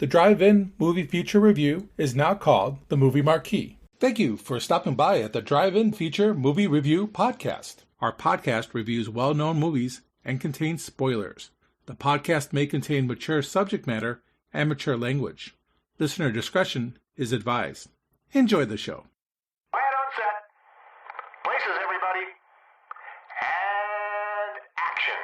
The Drive-In Movie Feature Review is now called the Movie Marquee. Thank you for stopping by at the Drive-In Feature Movie Review Podcast. Our podcast reviews well-known movies and contains spoilers. The podcast may contain mature subject matter and mature language. Listener discretion is advised. Enjoy the show. Quiet on set. Places, everybody. And action.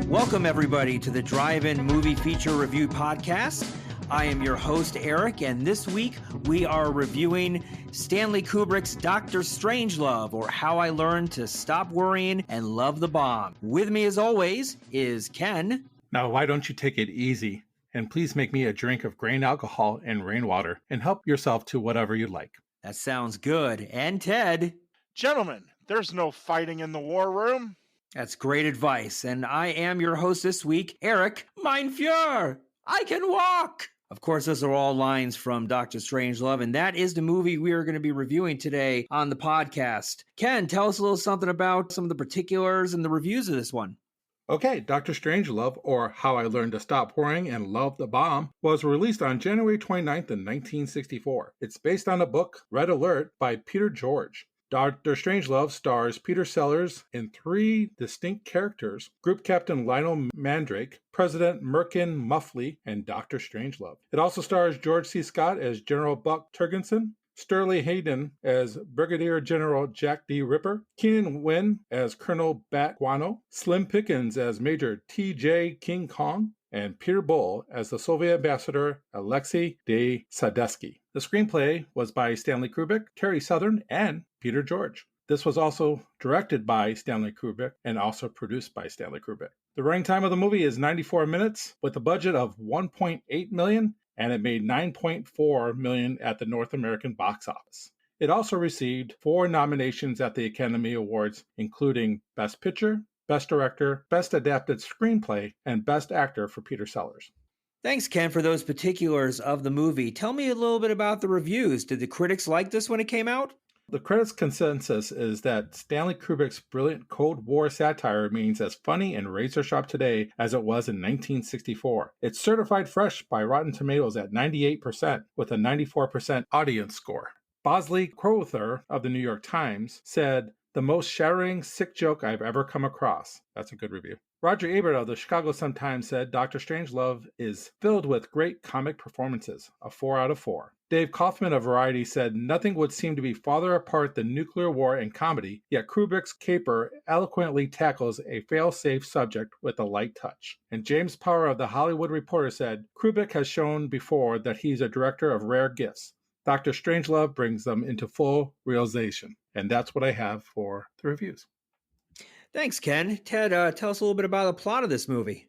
Welcome, everybody, to the Drive-In Movie Feature Review Podcast. I am your host, Eric, and this week we are reviewing Stanley Kubrick's Doctor Strangelove, or How I Learned to Stop Worrying and Love the Bomb. With me, as always, is Ken. Now, why don't you take it easy? And please make me a drink of grain alcohol and rainwater, and help yourself to whatever you like. That sounds good. And Ted. Gentlemen, there's no fighting in the war room. That's great advice. And I am your host this week, Eric. Mein Führer, I can walk. Of course, those are all lines from Doctor Strangelove, and that is the movie we are going to be reviewing today on the podcast. Ken, tell us a little something about some of the particulars and the reviews of this one. Okay, Doctor Strangelove, or How I Learned to Stop Worrying and Love the Bomb, was released on January 29th in 1964. It's based on a book, Red Alert, by Peter George. Doctor Strangelove stars Peter Sellers in three distinct characters: Group Captain Lionel Mandrake, President Merkin Muffley, and Doctor Strangelove. It also stars George C. Scott as General Buck Turgensen, Sterling Hayden as Brigadier General Jack D. Ripper, Keenan Wynn as Colonel Bat Guano, Slim Pickens as Major T.J. King Kong, and Peter Bull as the Soviet ambassador Alexei de Sadetsky. The screenplay was by Stanley Kubrick, Terry Southern, and Peter George. This was also directed by Stanley Kubrick and also produced by Stanley Kubrick. The running time of the movie is 94 minutes with a budget of $1.8 million, and it made $9.4 million at the North American box office. It also received 4 nominations at the Academy Awards, including Best Picture, Best Director, Best Adapted Screenplay, and Best Actor for Peter Sellers. Thanks, Ken, for those particulars of the movie. Tell me a little bit about the reviews. Did the critics like this when it came out? The critics' consensus is that Stanley Kubrick's brilliant Cold War satire remains as funny and razor-sharp today as it was in 1964. It's certified fresh by Rotten Tomatoes at 98%, with a 94% audience score. Bosley Crowther of the New York Times said, "The most shattering, sick joke I've ever come across." That's a good review. Roger Ebert of the Chicago Sun-Times said, "Dr. Strangelove is filled with great comic performances, a 4 out of 4. Dave Kaufman of Variety said, "Nothing would seem to be farther apart than nuclear war and comedy, yet Kubrick's caper eloquently tackles a fail-safe subject with a light touch." And James Power of The Hollywood Reporter said, "Kubrick has shown before that he's a director of rare gifts. Dr. Strangelove brings them into full realization." And that's what I have for the reviews. Thanks, Ken. Ted, tell us a little bit about the plot of this movie.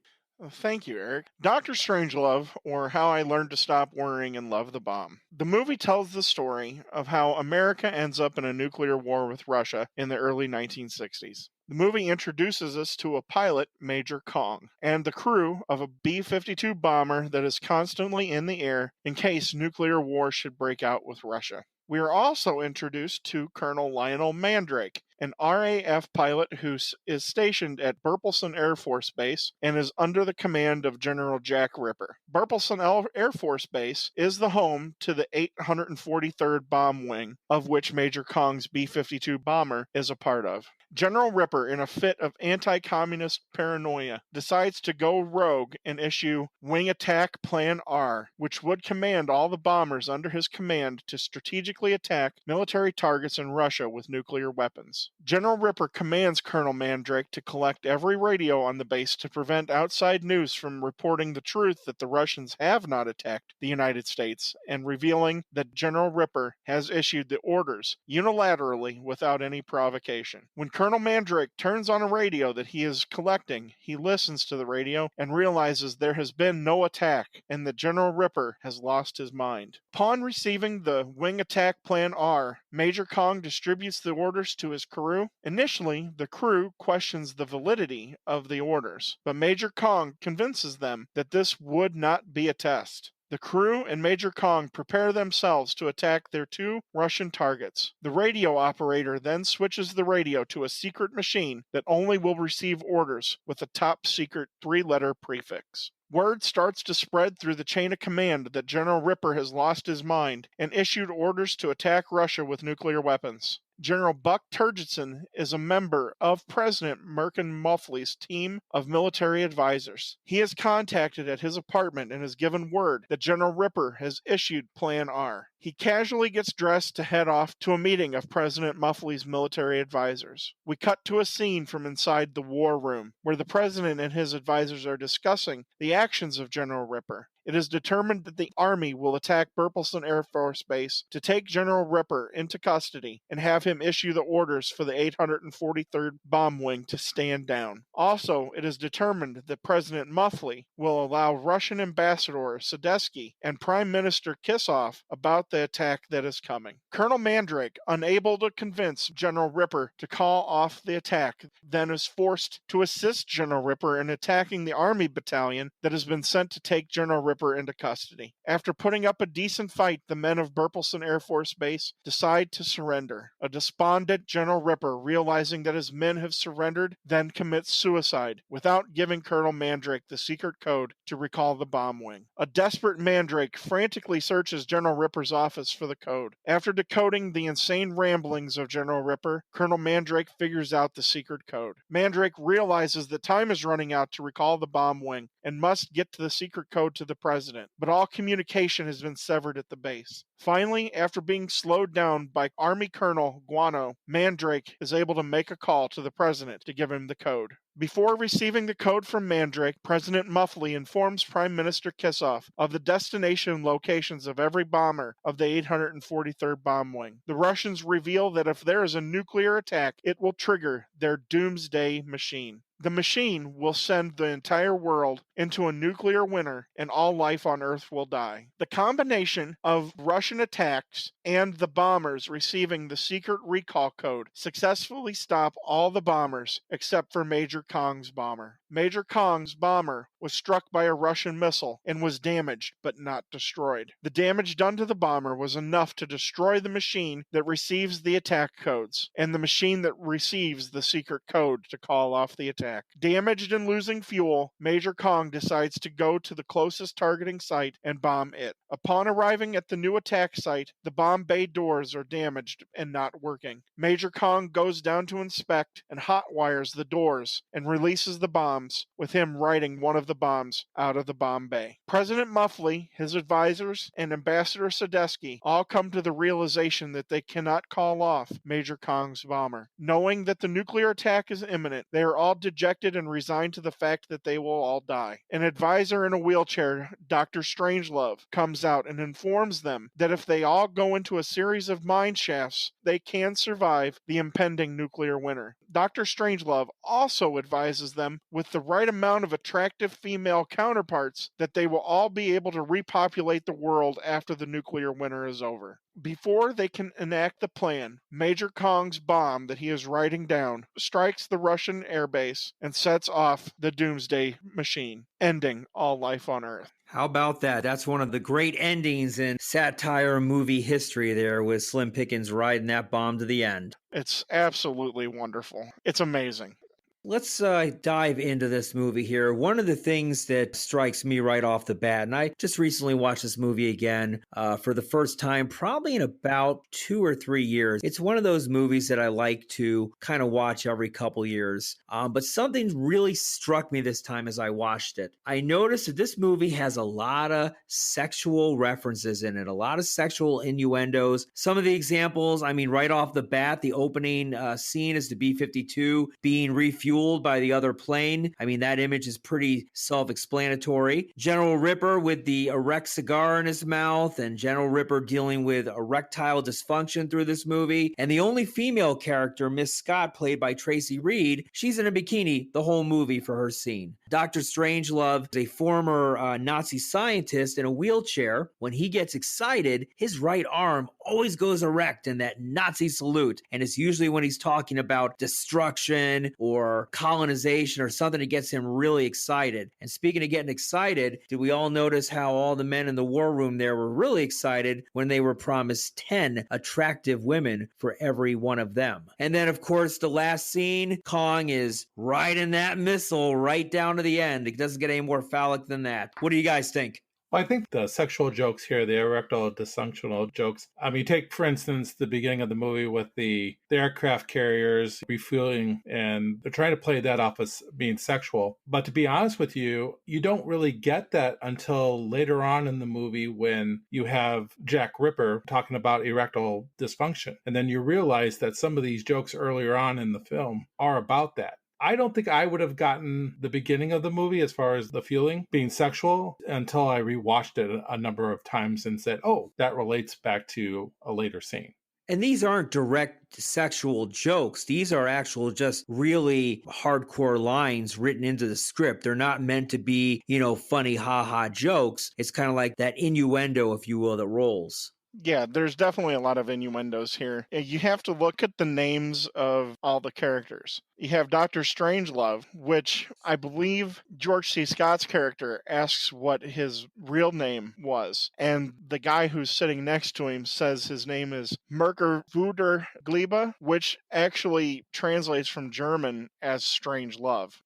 Thank you, Eric. Doctor Strangelove, or How I Learned to Stop Worrying and Love the Bomb. The movie tells the story of how America ends up in a nuclear war with Russia in the early 1960s. The movie introduces us to a pilot, Major Kong, and the crew of a B-52 bomber that is constantly in the air in case nuclear war should break out with Russia. We are also introduced to Colonel Lionel Mandrake, an RAF pilot who is stationed at Burleson Air Force Base and is under the command of General Jack Ripper. Burleson Air Force Base is the home to the 843rd Bomb Wing, of which Major Kong's B-52 bomber is a part of. General Ripper, in a fit of anti-communist paranoia, decides to go rogue and issue Wing Attack Plan R, which would command all the bombers under his command to strategically attack military targets in Russia with nuclear weapons. General Ripper commands Colonel Mandrake to collect every radio on the base to prevent outside news from reporting the truth that the Russians have not attacked the United States, and revealing that General Ripper has issued the orders unilaterally without any provocation. When Colonel Mandrake turns on a radio that he is collecting, he listens to the radio and realizes there has been no attack and that General Ripper has lost his mind. Upon receiving the Wing Attack Plan R, Major Kong distributes the orders to his crew. Initially, the crew questions the validity of the orders, but Major Kong convinces them that this would not be a test. The crew and Major Kong prepare themselves to attack their 2 Russian targets. The radio operator then switches the radio to a secret machine that only will receive orders with a top secret 3-letter prefix. Word starts to spread through the chain of command that General Ripper has lost his mind and issued orders to attack Russia with nuclear weapons. General Buck Turgidson is a member of President Merkin Muffley's team of military advisors. He is contacted at his apartment and is given word that General Ripper has issued Plan R. He casually gets dressed to head off to a meeting of President Muffley's military advisors. We cut to a scene from inside the war room, where the president and his advisors are discussing the actions of General Ripper. It is determined that the Army will attack Burleson Air Force Base to take General Ripper into custody and have him issue the orders for the 843rd Bomb Wing to stand down. Also, it is determined that President Muffley will allow Russian Ambassador Sadetsky and Prime Minister Kissoff about the attack that is coming. Colonel Mandrake, unable to convince General Ripper to call off the attack, then is forced to assist General Ripper in attacking the Army battalion that has been sent to take General Ripper into custody. After putting up a decent fight, the men of Burleson Air Force Base decide to surrender. A despondent General Ripper, realizing that his men have surrendered, then commits suicide without giving Colonel Mandrake the secret code to recall the bomb wing. A desperate Mandrake frantically searches General Ripper's office for the code. After decoding the insane ramblings of General Ripper, Colonel Mandrake figures out the secret code. Mandrake realizes that time is running out to recall the bomb wing and must get to the secret code to the president, but all communication has been severed at the base. Finally, after being slowed down by Army Colonel Guano, Mandrake is able to make a call to the president to give him the code. Before receiving the code from Mandrake, President Muffley informs Prime Minister Kissoff of the destination locations of every bomber of the 843rd Bomb Wing. The Russians reveal that if there is a nuclear attack, it will trigger their doomsday machine. The machine will send the entire world into a nuclear winter and all life on Earth will die. The combination of Russian attacks and the bombers receiving the secret recall code successfully stop all the bombers except for Major Kong's bomber. Major Kong's bomber was struck by a Russian missile and was damaged but not destroyed. The damage done to the bomber was enough to destroy the machine that receives the attack codes and the machine that receives the secret code to call off the attack. Damaged and losing fuel, Major Kong decides to go to the closest targeting site and bomb it. Upon arriving at the new attack site, the bomb bay doors are damaged and not working. Major Kong goes down to inspect and hotwires the doors and releases the bombs, with him writing one of the bombs out of the bomb bay. President Muffley, his advisors, and Ambassador Sadetsky all come to the realization that they cannot call off Major Kong's bomber. Knowing that the nuclear attack is imminent, they are all dejected and resigned to the fact that they will all die. An advisor in a wheelchair, Dr. Strangelove, comes out and informs them that if they all go into a series of mine shafts, they can survive the impending nuclear winter. Dr. Strangelove also advises them, with the right amount of attractive female counterparts, that they will all be able to repopulate the world after the nuclear winter is over. Before they can enact the plan, Major Kong's bomb that he is writing down strikes the Russian airbase and sets off the doomsday machine, ending all life on Earth. How about that? That's one of the great endings in satire movie history there, with Slim Pickens riding that bomb to the end. It's absolutely wonderful. It's amazing. Let's dive into this movie here. One of the things that strikes me right off the bat, and I just recently watched this movie again for the first time, probably in about 2 or 3 years. It's one of those movies that I like to kind of watch every couple years. But something really struck me this time as I watched it. I noticed that this movie has a lot of sexual references in it, a lot of sexual innuendos. Some of the examples, I mean, right off the bat, the opening scene is the B-52 being refueled by the other plane. I mean, that image is pretty self-explanatory. General Ripper with the erect cigar in his mouth, and General Ripper dealing with erectile dysfunction through this movie. And the only female character, Miss Scott, played by Tracy Reed, she's in a bikini the whole movie for her scene. Dr. Strangelove is a former Nazi scientist in a wheelchair. When he gets excited, his right arm always goes erect in that Nazi salute. And it's usually when he's talking about destruction or or colonization or something that gets him really excited. And speaking of getting excited, did we all notice how all the men in the war room there were really excited when they were promised 10 attractive women for every one of them? And then, of course, the last scene, Kong is riding that missile right down to the end. It doesn't get any more phallic than that. What do you guys think? Well, I think the sexual jokes here, the erectile dysfunctional jokes. You take, for instance, the beginning of the movie with the aircraft carriers refueling, and they're trying to play that off as being sexual. But to be honest with you, you don't really get that until later on in the movie when you have Jack Ripper talking about erectile dysfunction. And then you realize that some of these jokes earlier on in the film are about that. I don't think I would have gotten the beginning of the movie as far as the feeling being sexual until I rewatched it a number of times and said, oh, that relates back to a later scene. And these aren't direct sexual jokes. These are actual just really hardcore lines written into the script. They're not meant to be, funny ha-ha jokes. It's kind of like that innuendo, if you will, that rolls. Yeah, there's definitely a lot of innuendos here. You have to look at the names of all the characters. You have Dr. Strangelove, which I believe George C. Scott's character asks what his real name was. And the guy who's sitting next to him says his name is Merker Vuder Gleba, which actually translates from German as strange love.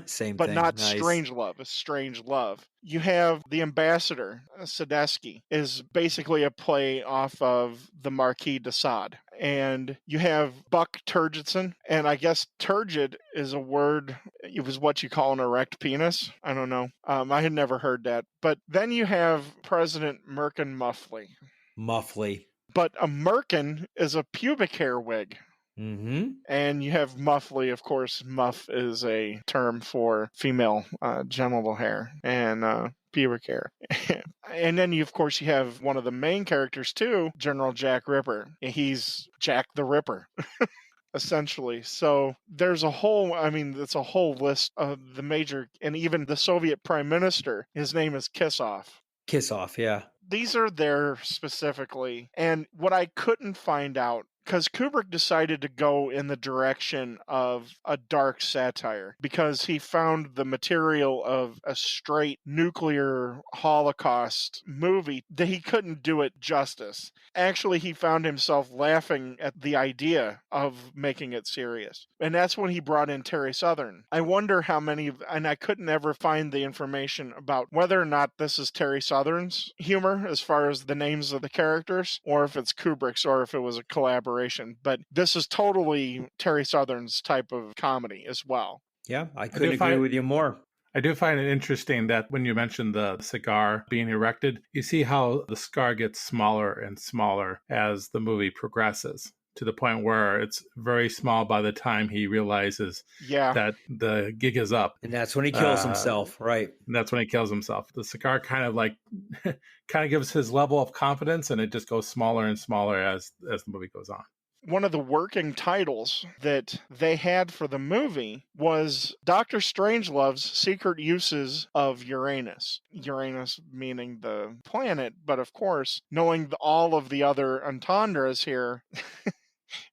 Same but thing. not Nice. strange love, a strange love. You have the ambassador, Sadesky, is basically a play off of the Marquis de Sade. And you have Buck Turgidson, and I guess turgid is a word, it was what you call an erect penis. I don't know. I had never heard that. But then you have President Merkin Muffley. Muffley. But a merkin is a pubic hair wig. Mm-hmm. And you have muffly, of course. Muff is a term for female genital hair and pubic hair. And then, of course, you have one of the main characters, too, General Jack Ripper. He's Jack the Ripper. Essentially. So there's it's a whole list of the major, and even the Soviet prime minister, his name is Kissoff. Kissoff, yeah. These are there specifically. And what I couldn't find out, because Kubrick decided to go in the direction of a dark satire because he found the material of a straight nuclear Holocaust movie that he couldn't do it justice. Actually, he found himself laughing at the idea of making it serious. And that's when he brought in Terry Southern. I wonder how many, and I couldn't ever find the information about whether or not this is Terry Southern's humor as far as the names of the characters, or if it's Kubrick's, or if it was a collaboration. But this is totally Terry Southern's type of comedy as well. Yeah, I couldn't agree with you more. I do find it interesting that when you mentioned the cigar being erected, you see how the scar gets smaller and smaller as the movie progresses, to the point where it's very small by the time he realizes that the gig is up. And that's when he kills himself, right? And that's when he kills himself. The cigar kind of gives his level of confidence, and it just goes smaller and smaller as the movie goes on. One of the working titles that they had for the movie was Dr. Strangelove's Secret Uses of Uranus. Uranus meaning the planet, but of course, knowing all of the other entendres here,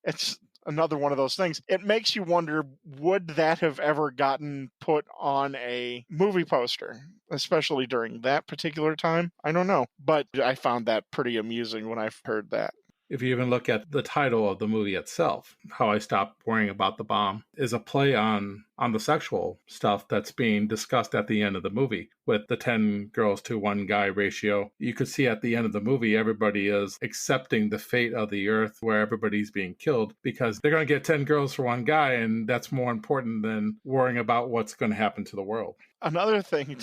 it's another one of those things. It makes you wonder, would that have ever gotten put on a movie poster, especially during that particular time? I don't know, but I found that pretty amusing when I heard that. If you even look at the title of the movie itself, How I Stopped Worrying About the Bomb is a play on the sexual stuff that's being discussed at the end of the movie with the 10 girls to 1 guy ratio. You could see at the end of the movie, everybody is accepting the fate of the earth where everybody's being killed because they're going to get 10 girls for 1 guy, and that's more important than worrying about what's going to happen to the world. Another thing,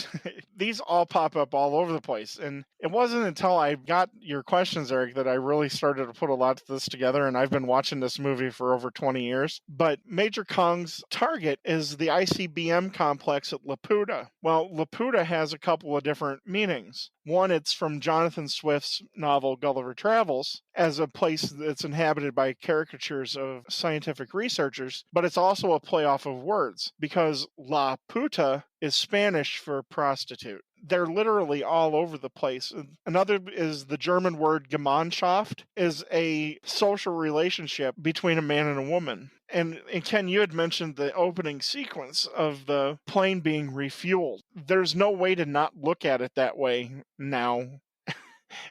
these all pop up all over the place. And it wasn't until I got your questions, Eric, that I really started to put a lot of this together. And I've been watching this movie for over 20 years. But Major Kong's target is the ICBM complex at Laputa. Well, Laputa has a couple of different meanings. One, it's from Jonathan Swift's novel Gulliver Travels, as a place that's inhabited by caricatures of scientific researchers, but it's also a play off of words, because La Puta is Spanish for prostitute. They're literally all over the place. Another is the German word Gemeinschaft, is a social relationship between a man and a woman. And Ken, you had mentioned the opening sequence of the plane being refueled. There's no way to not look at it that way now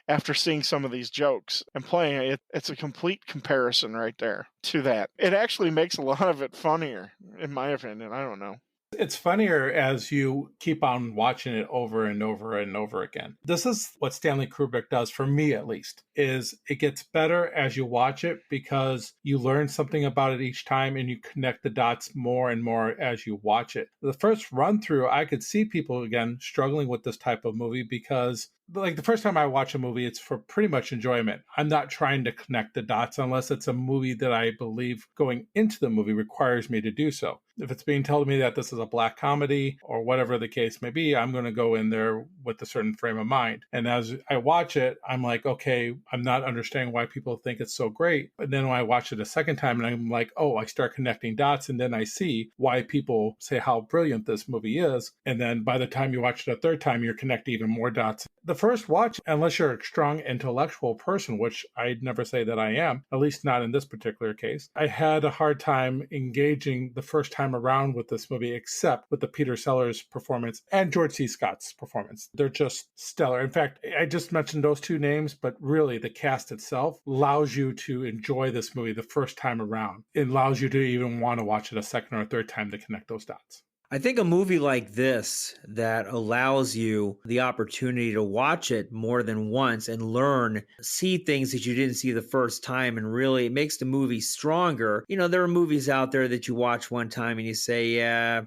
after seeing some of these jokes and playing it. It's a complete comparison right there to that. It actually makes a lot of it funnier, in my opinion. I don't know. It's funnier as you keep on watching it over and over and over again. This is what Stanley Kubrick does, for me at least, is it gets better as you watch it because you learn something about it each time and you connect the dots more and more as you watch it. The first run through, I could see people, again, struggling with this type of movie because like the first time I watch a movie, it's for pretty much enjoyment. I'm not trying to connect the dots unless it's a movie that I believe going into the movie requires me to do so. If it's being told to me that this is a black comedy or whatever the case may be, I'm going to go in there with a certain frame of mind. And as I watch it, I'm like, okay, I'm not understanding why people think it's so great. But then when I watch it a second time and I'm like, oh, I start connecting dots and then I see why people say how brilliant this movie is. And then by the time you watch it a third time, you're connecting even more dots. The first watch, unless you're a strong intellectual person, which I'd never say that I am, at least not in this particular case, I had a hard time engaging the first time around with this movie, except with the Peter Sellers performance and George C. Scott's performance. They're just stellar. In fact, I just mentioned those two names, but really the cast itself allows you to enjoy this movie the first time around. It allows you to even want to watch it a second or a third time to connect those dots. I think a movie like this that allows you the opportunity to watch it more than once and learn, see things that you didn't see the first time, and really it makes the movie stronger. You know, there are movies out there that you watch one time and you say, yeah,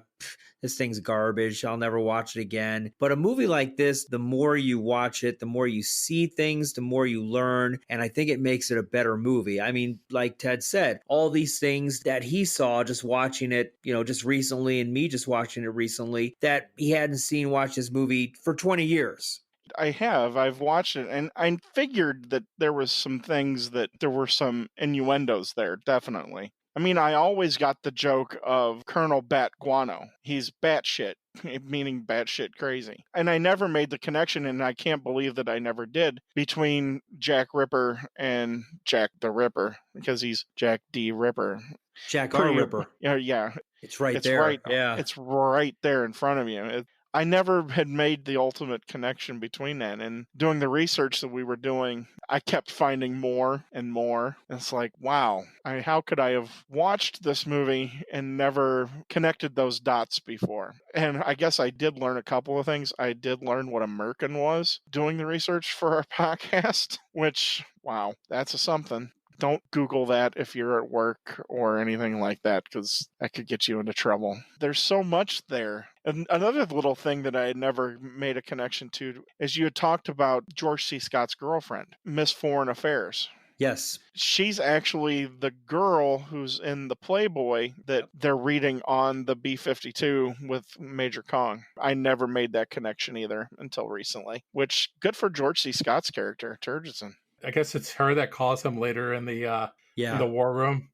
this thing's garbage. I'll never watch it again. But a movie like this, the more you watch it, the more you see things, the more you learn. And I think it makes it a better movie. I mean, like Ted said, all these things that he saw just watching it, you know, just recently, and me just watching it recently, that he hadn't seen watch this movie for 20 years. I've watched it, and I figured that there was some things that there were some innuendos there, definitely. I mean, I always got the joke of Colonel Bat Guano. He's batshit, meaning batshit crazy. And I never made the connection, and I can't believe that I never did, between Jack Ripper and Jack the Ripper, because he's Jack D. Ripper. Jack R. Ripper. Yeah. It's right there. Yeah. It's right there in front of you. I never had made the ultimate connection between that. And doing the research that we were doing, I kept finding more and more. It's like, wow, how could I have watched this movie and never connected those dots before? And I guess I did learn a couple of things. I did learn what a merkin was doing the research for our podcast, which, wow, that's something. Don't Google that if you're at work or anything like that, because that could get you into trouble. There's so much there. And another little thing that I had never made a connection to is you had talked about George C. Scott's girlfriend, Miss Foreign Affairs. Yes. She's actually the girl who's in the Playboy that they're reading on the B-52 with Major Kong. I never made that connection either until recently, which good for George C. Scott's character, Turgidson. I guess it's her that calls him later in the war room.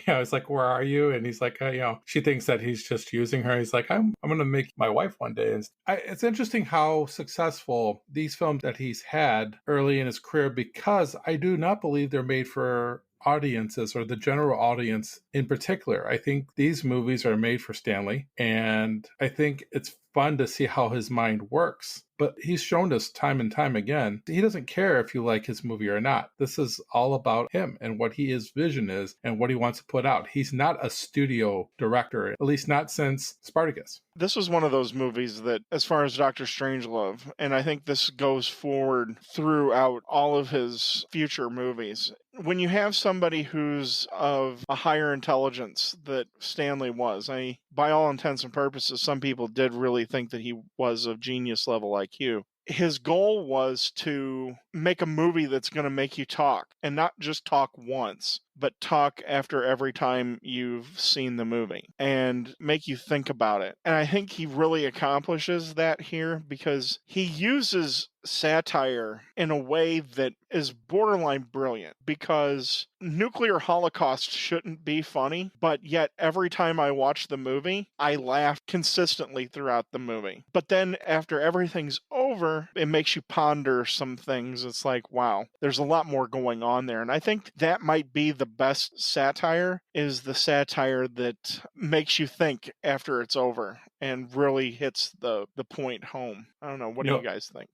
Yeah, it's like, where are you? And he's like, she thinks that he's just using her. He's like, I'm going to make my wife one day. And it's interesting how successful these films that he's had early in his career, because I do not believe they're made for audiences or the general audience in particular. I think these movies are made for Stanley, and I think it's fun to see how his mind works. But he's shown us time and time again, he doesn't care if you like his movie or not. This is all about him and what his vision is and what he wants to put out. He's not a studio director, at least not since Spartacus. This was one of those movies that, as far as Doctor Strangelove, and I think this goes forward throughout all of his future movies, when you have somebody who's of a higher intelligence that Stanley was, by all intents and purposes, some people did really think that he was of genius level IQ. His goal was to make a movie that's going to make you talk, and not just talk once, but talk after every time you've seen the movie and make you think about it. And I think he really accomplishes that here, because he uses satire in a way that is borderline brilliant, because nuclear holocaust shouldn't be funny, but yet every time I watch the movie, I laugh consistently throughout the movie. But then after everything's over, it makes you ponder some things. It's like, wow, there's a lot more going on there. And I think that might be the best satire is the satire that makes you think after it's over and really hits the point home. I don't know. What do you guys think?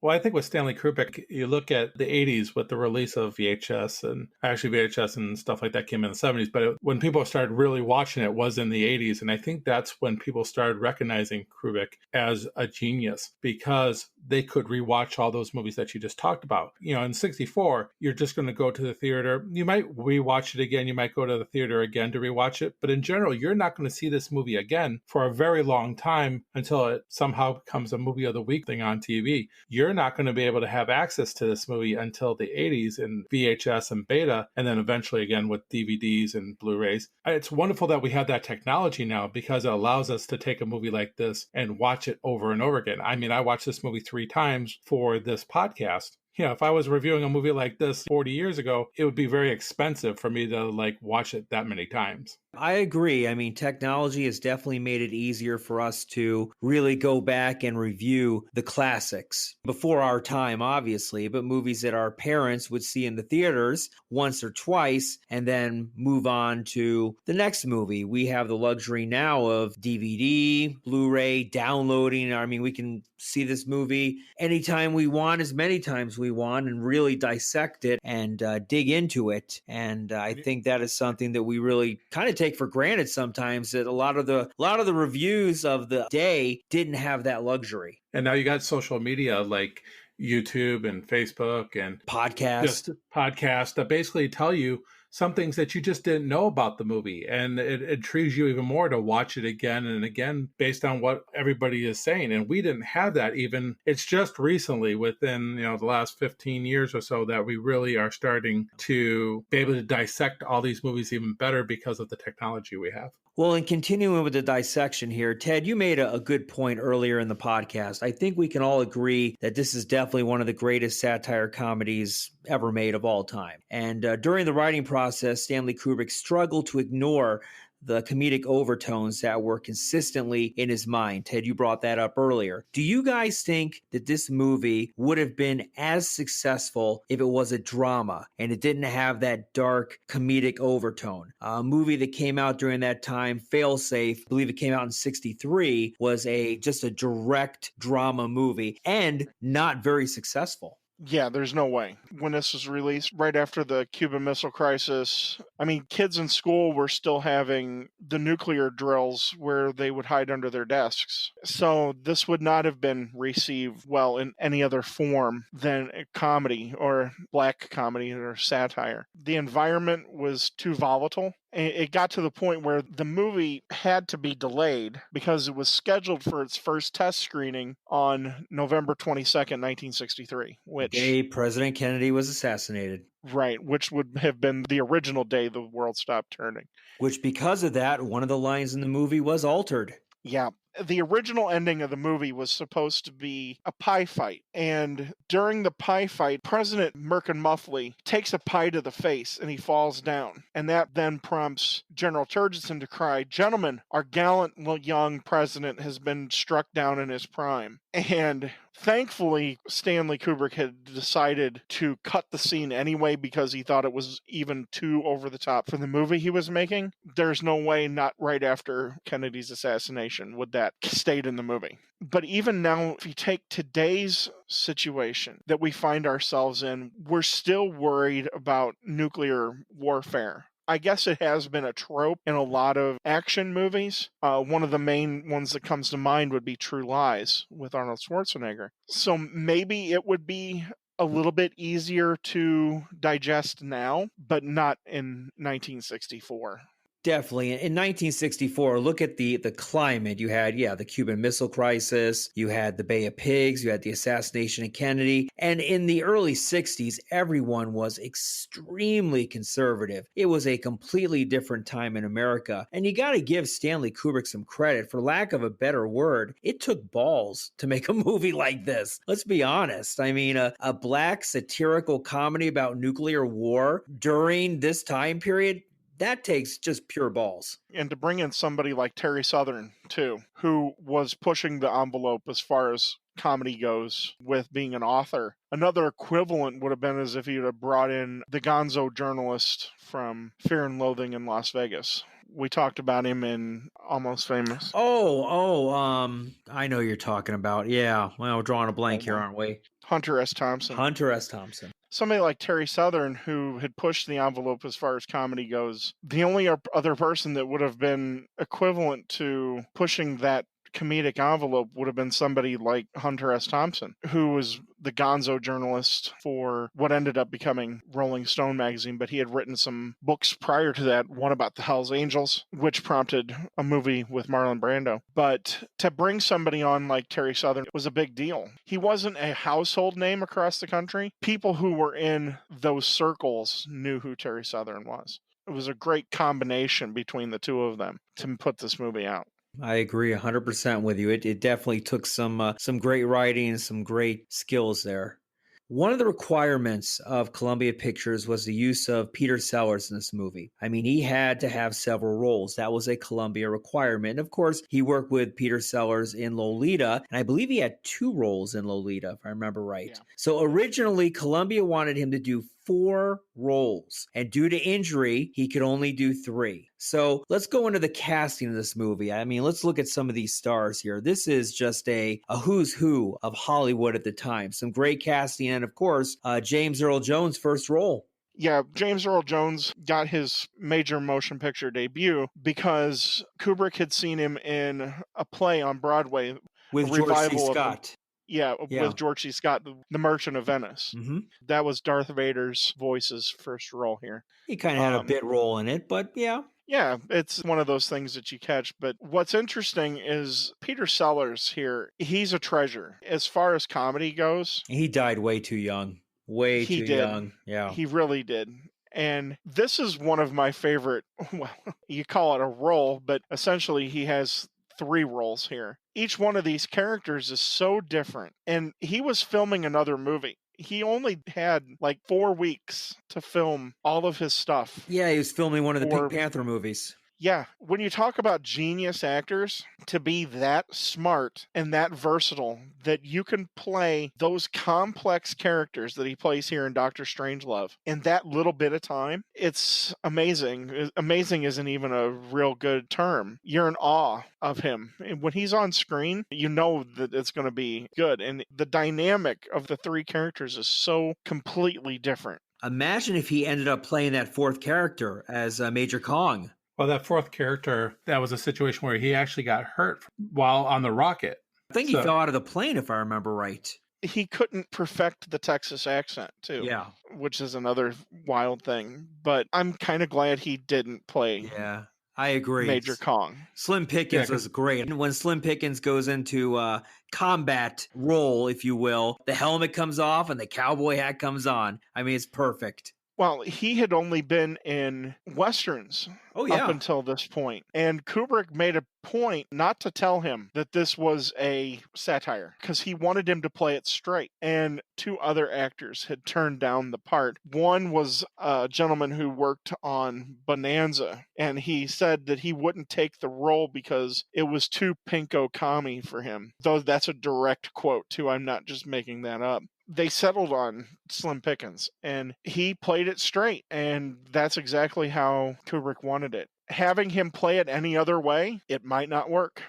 Well, I think with Stanley Kubrick, you look at the 80s with the release of VHS, and actually VHS and stuff like that came in the 70s, but when people started really watching it was in the 80s. And I think that's when people started recognizing Kubrick as a genius, because they could rewatch all those movies that you just talked about. In 64, you're just going to go to the theater. You might rewatch it again. You might go to the theater again to rewatch it. But in general, you're not going to see this movie again for a very long time until it somehow becomes a movie of the week thing on TV. You're not going to be able to have access to this movie until the 80s in VHS and beta, and then eventually again with DVDs and Blu-rays. It's wonderful that we have that technology now, because it allows us to take a movie like this and watch it over and over again. I mean, I watched this movie 3 times for this podcast. If I was reviewing a movie like this 40 years ago, it would be very expensive for me to watch it that many times. I agree. I mean, technology has definitely made it easier for us to really go back and review the classics before our time, obviously, but movies that our parents would see in the theaters once or twice and then move on to the next movie. We have the luxury now of DVD, Blu-ray, downloading. I mean, we can see this movie anytime we want, as many times we want, and really dissect it and dig into it. And I think that is something that we really kind of take for granted sometimes, that a lot of the reviews of the day didn't have that luxury. And now you got social media like YouTube and Facebook and podcasts that basically tell you some things that you just didn't know about the movie. And it intrigues you even more to watch it again and again based on what everybody is saying. And we didn't have that even. It's just recently, within the last 15 years or so, that we really are starting to be able to dissect all these movies even better because of the technology we have. Well, and continuing with the dissection here, Ted, you made a good point earlier in the podcast. I think we can all agree that this is definitely one of the greatest satire comedies ever made of all time. And during the writing process, Stanley Kubrick struggled to ignore the comedic overtones that were consistently in his mind. Ted, you brought that up earlier. Do you guys think that this movie would have been as successful if it was a drama and it didn't have that dark comedic overtone? A movie that came out during that time, Failsafe, I believe it came out in 63, was just a direct drama movie and not very successful. Yeah, there's no way. When this was released, right after the Cuban Missile Crisis, I mean, kids in school were still having the nuclear drills where they would hide under their desks. So this would not have been received well in any other form than a comedy or black comedy or satire. The environment was too volatile. It got to the point where the movie had to be delayed because it was scheduled for its first test screening on November 22nd, 1963. Which day President Kennedy was assassinated. Right, which would have been the original day the world stopped turning. Which, because of that, one of the lines in the movie was altered. Yeah. The original ending of the movie was supposed to be a pie fight. And during the pie fight, President Merkin Muffley takes a pie to the face and he falls down. And that then prompts General Turgidson to cry, "Gentlemen, our gallant young president has been struck down in his prime." And thankfully, Stanley Kubrick had decided to cut the scene anyway because he thought it was even too over the top for the movie he was making. There's no way, not right after Kennedy's assassination, would that stayed in the movie. But even now, if you take today's situation that we find ourselves in, we're still worried about nuclear warfare. I guess it has been a trope in a lot of action movies. One of the main ones that comes to mind would be True Lies with Arnold Schwarzenegger. So maybe it would be a little bit easier to digest now, but not in 1964. Definitely. In 1964, look at the climate. You had, the Cuban Missile Crisis, you had the Bay of Pigs, you had the assassination of Kennedy. And in the early 60s, everyone was extremely conservative. It was a completely different time in America. And you got to give Stanley Kubrick some credit. For lack of a better word, it took balls to make a movie like this. Let's be honest. I mean, a black satirical comedy about nuclear war during this time period, That takes just pure balls. And to bring in somebody like Terry Southern, too, who was pushing the envelope as far as comedy goes with being an author. Another equivalent would have been as if you'd have brought in the gonzo journalist from Fear and Loathing in Las Vegas. We talked about him in Almost Famous. I know you're talking about. Yeah, well, we're drawing a blank here, aren't we? Hunter S. Thompson. Hunter S. Thompson. Somebody like Terry Southern, who had pushed the envelope as far as comedy goes. The only other person that would have been equivalent to pushing that comedic envelope would have been somebody like Hunter S. Thompson, who was the gonzo journalist for what ended up becoming Rolling Stone magazine, but he had written some books prior to that, one about the Hells Angels, which prompted a movie with Marlon Brando. But to bring somebody on like Terry Southern was a big deal. He wasn't a household name across the country. People who were in those circles knew who Terry Southern was. It was a great combination between the two of them to put this movie out. I agree 100% with you. It definitely took some great writing and some great skills there. One of the requirements of Columbia Pictures was the use of Peter Sellers in this movie. I mean, he had to have several roles. That was a Columbia requirement. And of course, he worked with Peter Sellers in Lolita, and I believe he had 2 roles in Lolita, if I remember right. Yeah. So originally, Columbia wanted him to do 4 roles, and due to injury, he could only do 3. So let's go into the casting of this movie. I mean, let's look at some of these stars here. This is just a who's who of Hollywood at the time. Some great casting, and of course, James Earl Jones' first role. Yeah, James Earl Jones got his major motion picture debut because Kubrick had seen him in a play on Broadway. With George C. Scott. With George C. Scott, The Merchant of Venice. Mm-hmm. That was Darth Vader's voice's first role here. He kind of had a bit role in it, but yeah. Yeah, it's one of those things that you catch. But what's interesting is Peter Sellers here, he's a treasure. As far as comedy goes. He died way too young. Way too young. Yeah. He really did. And this is one of my favorite, well, you call it a role, but essentially he has 3 roles here. Each one of these characters is so different. And he was filming another movie. He only had like 4 weeks to film all of his stuff. Yeah, he was filming one of the Pink Panther movies. Yeah, when you talk about genius actors, to be that smart and that versatile, that you can play those complex characters that he plays here in Doctor Strangelove in that little bit of time, it's amazing. Amazing isn't even a real good term. You're in awe of him. And when he's on screen, you know that it's going to be good. And the dynamic of the 3 characters is so completely different. Imagine if he ended up playing that 4th character as Major Kong. Well, that 4th character, that was a situation where he actually got hurt while on the rocket. I think he fell out of the plane, if I remember right. He couldn't perfect the Texas accent, too. Yeah. Which is another wild thing. But I'm kind of glad he didn't play. Yeah, I agree. Major Kong. Slim Pickens was great. And when Slim Pickens goes into combat role, if you will, the helmet comes off and the cowboy hat comes on. I mean, it's perfect. Well, he had only been in Westerns up until this point. And Kubrick made a point not to tell him that this was a satire because he wanted him to play it straight. And 2 other actors had turned down the part. One was a gentleman who worked on Bonanza, and he said that he wouldn't take the role because it was too pinko commie for him. Though that's a direct quote, too. I'm not just making that up. They settled on Slim Pickens, and he played it straight, and that's exactly how Kubrick wanted it. Having him play it any other way, it might not work.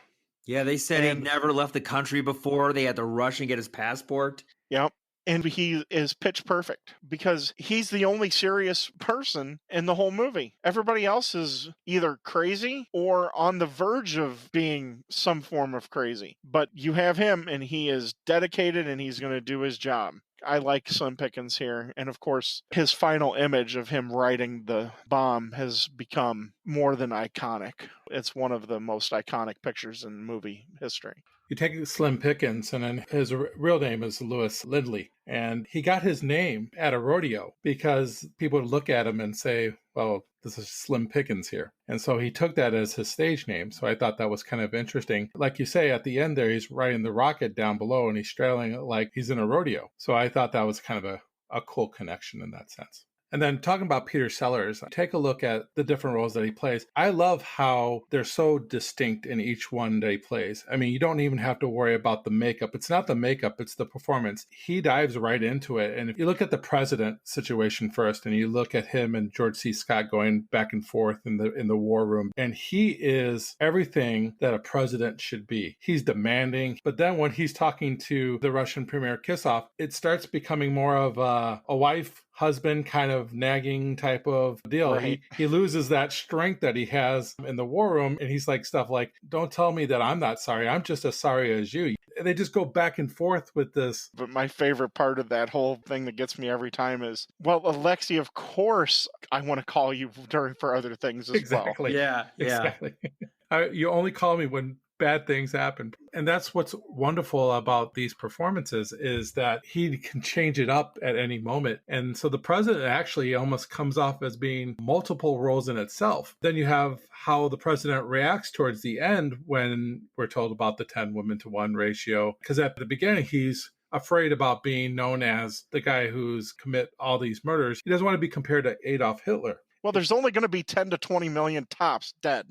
Yeah, they said he never left the country before. They had to rush and get his passport. Yep. And he is pitch perfect because he's the only serious person in the whole movie. Everybody else is either crazy or on the verge of being some form of crazy. But you have him, and he is dedicated, and he's going to do his job. I like Slim Pickens here. And of course, his final image of him riding the bomb has become more than iconic. It's one of the most iconic pictures in movie history. You take Slim Pickens, and then his real name is Louis Lindley. And he got his name at a rodeo because people would look at him and say, well, this is Slim Pickens here. And so he took that as his stage name. So I thought that was kind of interesting. Like you say, at the end there, he's riding the rocket down below and he's straddling it like he's in a rodeo. So I thought that was kind of a cool connection in that sense. And then talking about Peter Sellers, take a look at the different roles that he plays. I love how they're so distinct in each one that he plays. I mean, you don't even have to worry about the makeup. It's not the makeup, it's the performance. He dives right into it. And if you look at the president situation first, and you look at him and George C. Scott going back and forth in the war room, and he is everything that a president should be. He's demanding, but then when he's talking to the Russian Premier Kissoff, it starts becoming more of a wife husband kind of nagging type of deal. Right. He loses that strength that he has in the war room, and he's like stuff like, don't tell me that I'm not sorry. I'm just as sorry as you. They just go back and forth with this. But my favorite part of that whole thing that gets me every time is, well, Alexei, of course I want to call you for other things as Exactly. well. Yeah. Exactly. You only call me when bad things happen. And that's what's wonderful about these performances, is that he can change it up at any moment. And so the president actually almost comes off as being multiple roles in itself. Then you have how the president reacts towards the end when we're told about the 10 women to 1 ratio. Because at the beginning, he's afraid about being known as the guy who's commit all these murders. He doesn't want to be compared to Adolf Hitler. Well, there's only going to be 10 to 20 million tops dead.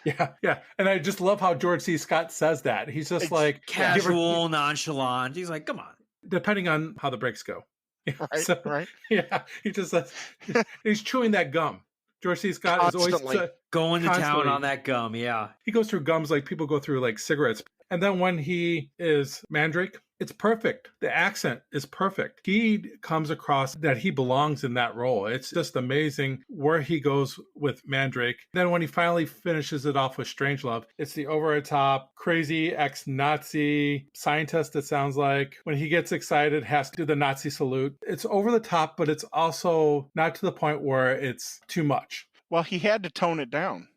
Yeah. And I just love how George C. Scott says that. He's just like casual, nonchalant. He's like, come on. Depending on how the breaks go. Right, right. Yeah, he just says, he's chewing that gum. George C. Scott is always going to town on that gum, yeah. He goes through gums like people go through like cigarettes. And then when he is Mandrake, it's perfect. The accent is perfect. He comes across that he belongs in that role. It's just amazing where he goes with Mandrake. Then when he finally finishes it off with Strangelove, it's the over-the-top, crazy ex-Nazi scientist, it sounds like. When he gets excited, has to do the Nazi salute. It's over the top, but it's also not to the point where it's too much. Well, he had to tone it down.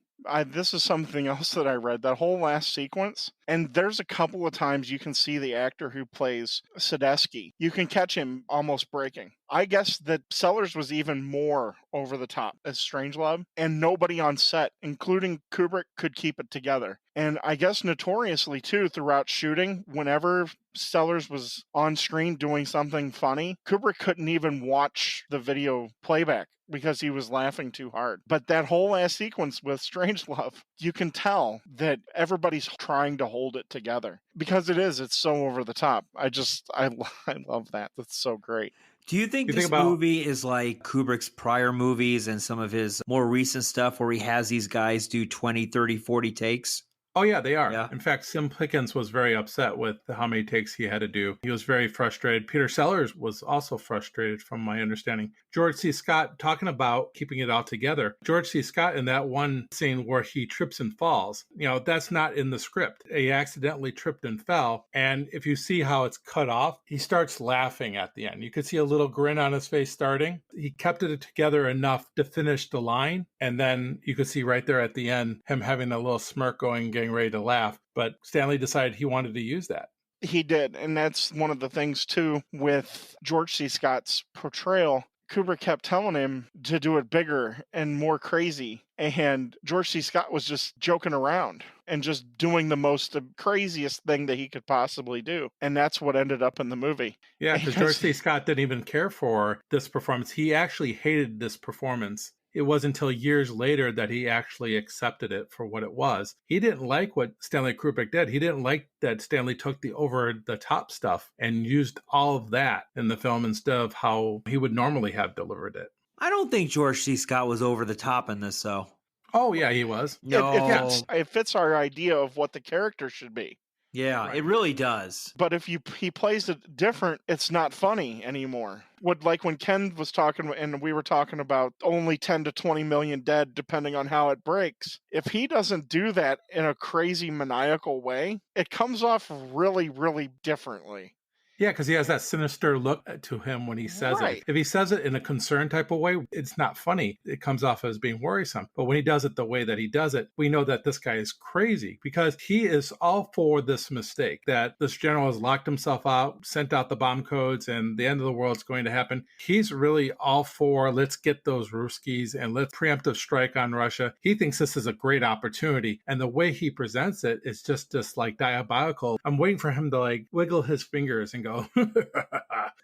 This is something else that I read, that whole last sequence. And there's a couple of times you can see the actor who plays Sadesky. You can catch him almost breaking. I guess that Sellers was even more over the top as Strangelove, and nobody on set, including Kubrick, could keep it together. And I guess notoriously, too, throughout shooting, whenever Sellers was on screen doing something funny, Kubrick couldn't even watch the video playback because he was laughing too hard. But that whole last sequence with Strangelove, you can tell that everybody's trying to hold it together because it's so over the top. I love that. That's so great. Do you think this movie is like Kubrick's prior movies and some of his more recent stuff where he has these guys do 20, 30, 40 takes? Oh, yeah, they are. Yeah. In fact, Sim Pickens was very upset with how many takes he had to do. He was very frustrated. Peter Sellers was also frustrated, from my understanding. George C. Scott, talking about keeping it all together. George C. Scott, in that one scene where he trips and falls, that's not in the script. He accidentally tripped and fell. And if you see how it's cut off, he starts laughing at the end. You could see a little grin on his face starting. He kept it together enough to finish the line. And then you could see right there at the end, him having a little smirk going, getting ready to laugh. But Stanley decided he wanted to use that. He did. And that's one of the things, too, with George C. Scott's portrayal. Kubrick kept telling him to do it bigger and more crazy. And George C. Scott was just joking around and just doing the craziest thing that he could possibly do. And that's what ended up in the movie. Yeah, because George C. Scott didn't even care for this performance. He actually hated this performance. It wasn't until years later that he actually accepted it for what it was. He didn't like what Stanley Kubrick did. He didn't like that Stanley took the over-the-top stuff and used all of that in the film instead of how he would normally have delivered it. I don't think George C. Scott was over the top in this, though. Oh, yeah, he was. No. It fits our idea of what the character should be. Yeah, right. It really does. But if he plays it different, it's not funny anymore. Like when Ken was talking and we were talking about only 10 to 20 million dead depending on how it breaks. If he doesn't do that in a crazy maniacal way, it comes off really, really differently. Yeah, because he has that sinister look to him when he says it. If he says it in a concerned type of way, it's not funny. It comes off as being worrisome. But when he does it the way that he does it, we know that this guy is crazy because he is all for this mistake, that this general has locked himself out, sent out the bomb codes, and the end of the world is going to happen. He's really all for, let's get those Ruskies and let's preemptive strike on Russia. He thinks this is a great opportunity. And the way he presents it is just like diabolical. I'm waiting for him to like wiggle his fingers and go, go,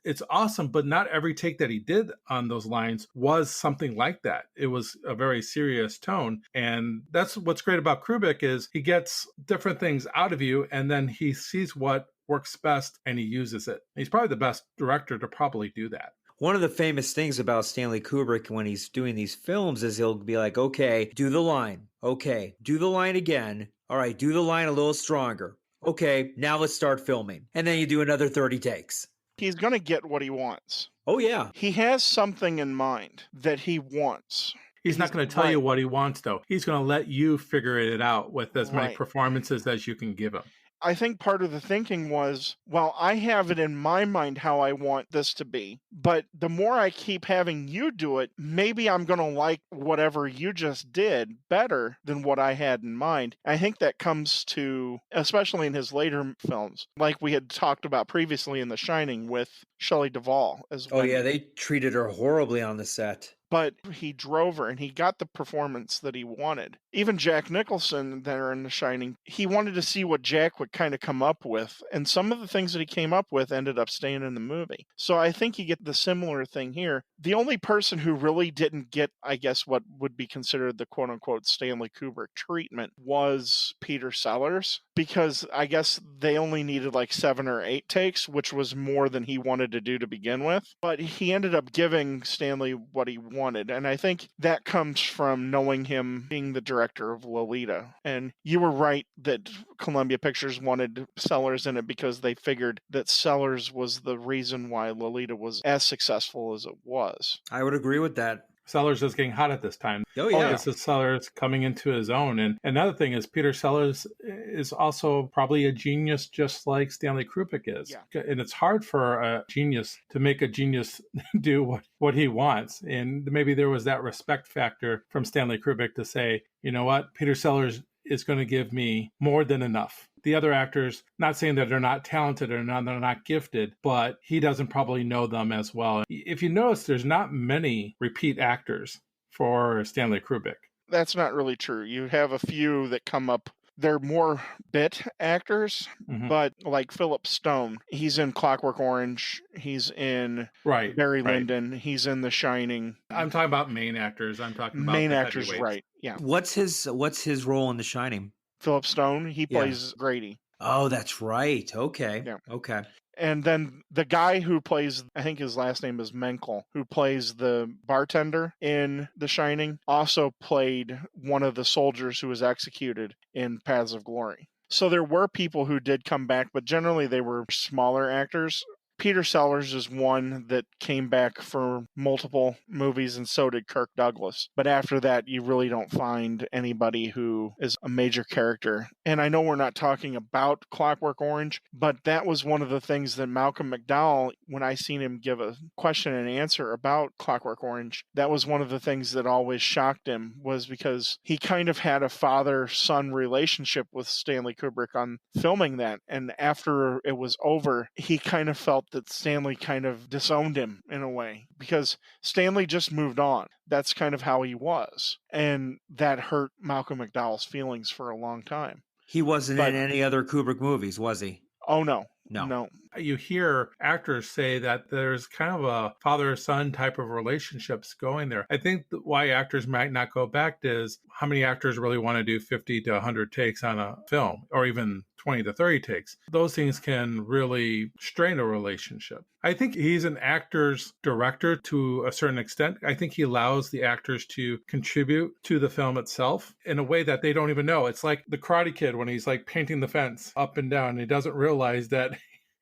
it's awesome. But not every take that he did on those lines was something like that. It was a very serious tone. And that's what's great about Kubrick is he gets different things out of you, and then he sees what works best and he uses it. He's probably the best director to probably do that. One of the famous things about Stanley Kubrick when he's doing these films is he'll be like, okay, do the line. Okay, do the line again. All right, do the line a little stronger. Okay, now let's start filming. And then you do another 30 takes. He's going to get what he wants. Oh, yeah. He has something in mind that he wants. He's not going to tell you what he wants, though. He's going to let you figure it out with as many performances as you can give him. I think part of the thinking was, well, I have it in my mind how I want this to be, but the more I keep having you do it, maybe I'm going to like whatever you just did better than what I had in mind. I think that comes to, especially in his later films, like we had talked about previously in The Shining with Shelley Duvall as well. Oh, yeah, they treated her horribly on the set. But he drove her and he got the performance that he wanted. Even Jack Nicholson there in The Shining, he wanted to see what Jack would kind of come up with. And some of the things that he came up with ended up staying in the movie. So I think you get the similar thing here. The only person who really didn't get, I guess, what would be considered the quote unquote Stanley Kubrick treatment was Peter Sellers, because I guess they only needed like 7 or 8 takes, which was more than he wanted to do to begin with. But he ended up giving Stanley what he wanted. And I think that comes from knowing him being the director of Lolita. And you were right that Columbia Pictures wanted Sellers in it because they figured that Sellers was the reason why Lolita was as successful as it was. I would agree with that. Sellers is getting hot at this time. Oh, yeah. This is Sellers coming into his own. And another thing is Peter Sellers is also probably a genius just like Stanley Kubrick is. Yeah. And it's hard for a genius to make a genius do what he wants. And maybe there was that respect factor from Stanley Kubrick to say, you know what, Peter Sellers is going to give me more than enough. The other actors, not saying that they're not talented or they're not gifted, but he doesn't probably know them as well. If you notice, there's not many repeat actors for Stanley Kubrick. That's not really true. You have a few that come up. They're more bit actors, but like Philip Stone, he's in Clockwork Orange, he's in Barry Lyndon, he's in The Shining. I'm talking about main actors. I'm talking about main actors, right? Yeah. What's his role in The Shining? Philip Stone, he plays Grady. Oh, that's right. Okay. Yeah. Okay. And then the guy who plays, I think his last name is Menkel, who plays the bartender in The Shining, also played one of the soldiers who was executed in Paths of Glory. So there were people who did come back, but generally they were smaller actors. Peter Sellers is one that came back for multiple movies, and so did Kirk Douglas. But after that, you really don't find anybody who is a major character. And I know we're not talking about Clockwork Orange, but that was one of the things that Malcolm McDowell, when I seen him give a question and answer about Clockwork Orange, that was one of the things that always shocked him, was because he kind of had a father-son relationship with Stanley Kubrick on filming that. And after it was over, he kind of felt that Stanley kind of disowned him in a way, because Stanley just moved on. That's kind of how he was. And that hurt Malcolm McDowell's feelings for a long time. He wasn't in any other Kubrick movies, was he? Oh, no. No. You hear actors say that there's kind of a father-son type of relationships going there. I think why actors might not go back is how many actors really want to do 50 to 100 takes on a film, or even 20 to 30 takes. Those things can really strain a relationship. I think he's an actor's director to a certain extent. I think he allows the actors to contribute to the film itself in a way that they don't even know. It's like the Karate Kid when he's like painting the fence up and down. And he doesn't realize that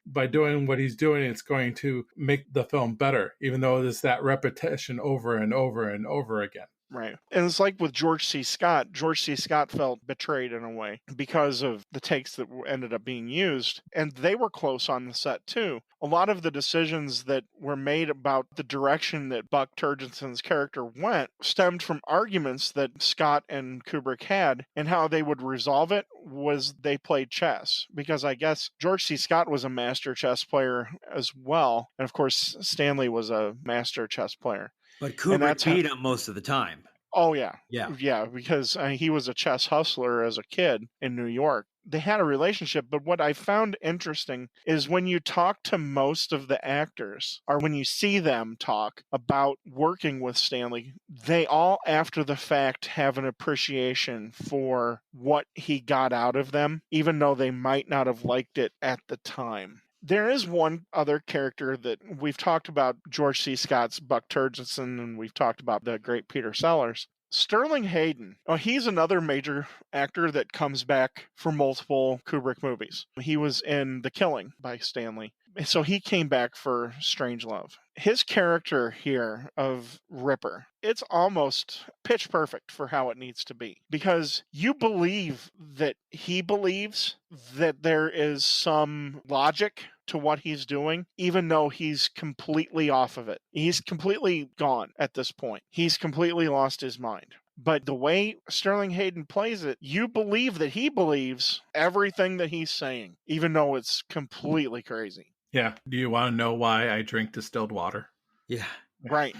by doing what he's doing, it's going to make the film better, even though there's that repetition over and over and over again. Right. And it's like with George C. Scott. George C. Scott felt betrayed in a way because of the takes that ended up being used. And they were close on the set, too. A lot of the decisions that were made about the direction that Buck Turgenson's character went stemmed from arguments that Scott and Kubrick had, and how they would resolve it was they played chess. Because I guess George C. Scott was a master chess player as well. And of course, Stanley was a master chess player. But Kubrick beat him most of the time. Oh, yeah. Yeah. Yeah, because he was a chess hustler as a kid in New York. They had a relationship, but what I found interesting is when you talk to most of the actors, or when you see them talk about working with Stanley, they all, after the fact, have an appreciation for what he got out of them, even though they might not have liked it at the time. There is one other character that we've talked about, George C. Scott's Buck Turgidson, and we've talked about the great Peter Sellers. Sterling Hayden, he's another major actor that comes back for multiple Kubrick movies. He was in The Killing by Stanley. So he came back for Strangelove. His character here of Ripper, it's almost pitch perfect for how it needs to be. Because you believe that he believes that there is some logic to what he's doing, even though he's completely off of it. He's completely gone at this point. He's completely lost his mind. But the way Sterling Hayden plays it, you believe that he believes everything that he's saying, even though it's completely crazy. Yeah. Do you want to know why I drink distilled water? Yeah. Right.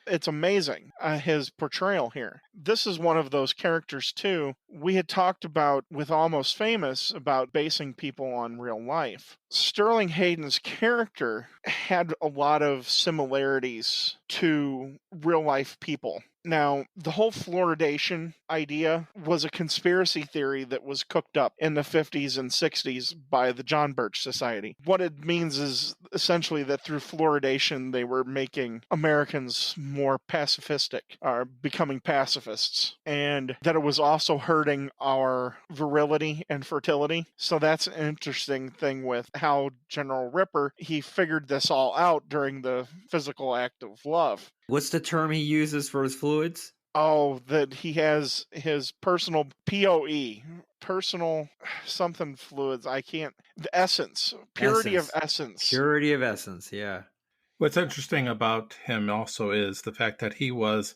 It's amazing, his portrayal here. This is one of those characters, too. We had talked about, with Almost Famous, about basing people on real life. Sterling Hayden's character had a lot of similarities to real life people. Now, the whole fluoridation idea was a conspiracy theory that was cooked up in the 50s and 60s by the John Birch Society. What it means is essentially that through fluoridation, they were making Americans more pacifistic, or becoming pacifists, and that it was also hurting our virility and fertility. So that's an interesting thing with how General Ripper, he figured this all out during the physical act of love. What's the term he uses for his fluids? Oh, that he has his personal POE, personal something fluids. I can't, the essence, purity of essence. Purity of essence, yeah. What's interesting about him also is the fact that he was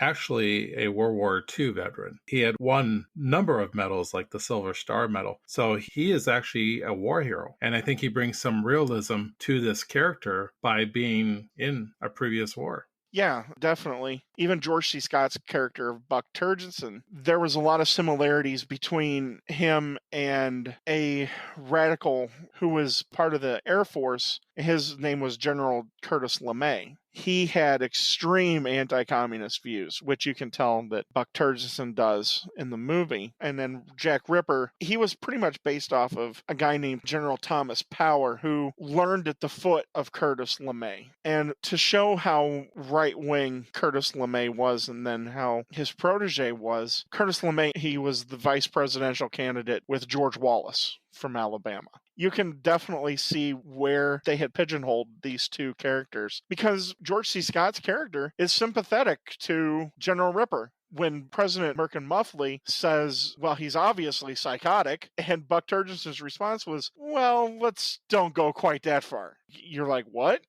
actually a World War II veteran. He had won a number of medals, like the Silver Star Medal. So he is actually a war hero. And I think he brings some realism to this character by being in a previous war. Yeah, definitely. Even George C. Scott's character of Buck Turgidson, there was a lot of similarities between him and a radical who was part of the Air Force. His name was General Curtis LeMay. He had extreme anti-communist views, which you can tell that Buck Turgidson does in the movie. And then Jack Ripper, he was pretty much based off of a guy named General Thomas Power, who learned at the foot of Curtis LeMay. And to show how right-wing Curtis LeMay was, and then how his protege was, Curtis LeMay, he was the vice presidential candidate with George Wallace from Alabama. You can definitely see where they had pigeonholed these two characters, because George C. Scott's character is sympathetic to General Ripper. When President Merkin Muffley says, well, he's obviously psychotic, and Buck Turgidson's response was, well, let's don't go quite that far. You're like, what?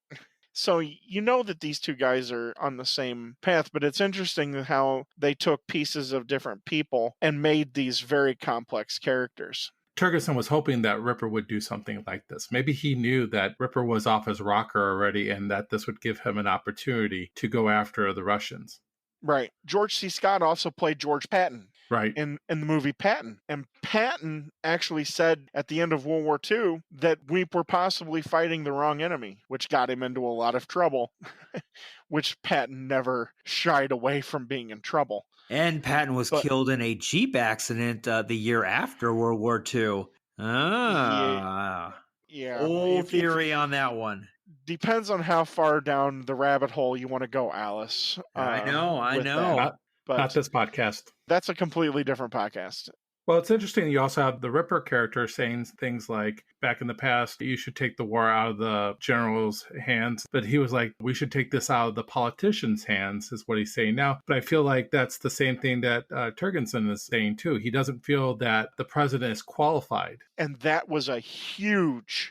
So you know that these two guys are on the same path, but it's interesting how they took pieces of different people and made these very complex characters. Turgidson was hoping that Ripper would do something like this. Maybe he knew that Ripper was off his rocker already and that this would give him an opportunity to go after the Russians. Right. George C. Scott also played George Patton. Right. In the movie Patton. And Patton actually said at the end of World War II that we were possibly fighting the wrong enemy, which got him into a lot of trouble, which Patton never shied away from being in trouble. And Patton was killed in a Jeep accident the year after World War II. Yeah. Old theory on that one. Depends on how far down the rabbit hole you want to go, Alice. I know. Not this podcast. That's a completely different podcast. Well, it's interesting. You also have the Ripper character saying things like, back in the past, you should take the war out of the general's hands. But he was like, we should take this out of the politicians' hands, is what he's saying now. But I feel like that's the same thing that Turgidson is saying, too. He doesn't feel that the president is qualified. And that was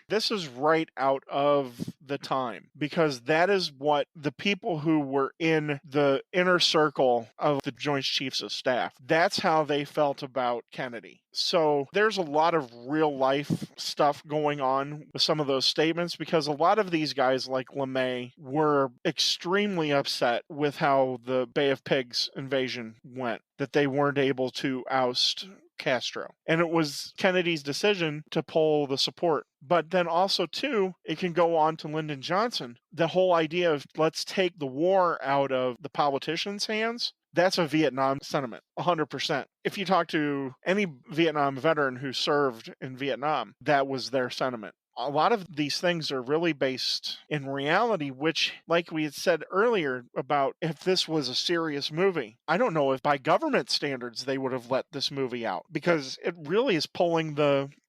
this is right out of the time, because that is what the people who were in the inner circle of the Joint Chiefs of Staff, that's how they felt about Kennedy. So there's a lot of real life stuff going on with some of those statements, because a lot of these guys like LeMay were extremely upset with how the Bay of Pigs invasion went, that they weren't able to oust Castro. And it was Kennedy's decision to pull the support. But then also, too, it can go on to Lyndon Johnson. The whole idea of let's take the war out of the politicians' hands. That's a Vietnam sentiment, 100%. If you talk to any Vietnam veteran who served in Vietnam, that was their sentiment. A lot of these things are really based in reality, which, like we had said earlier about if this was a serious movie, I don't know if by government standards they would have let this movie out, because it really is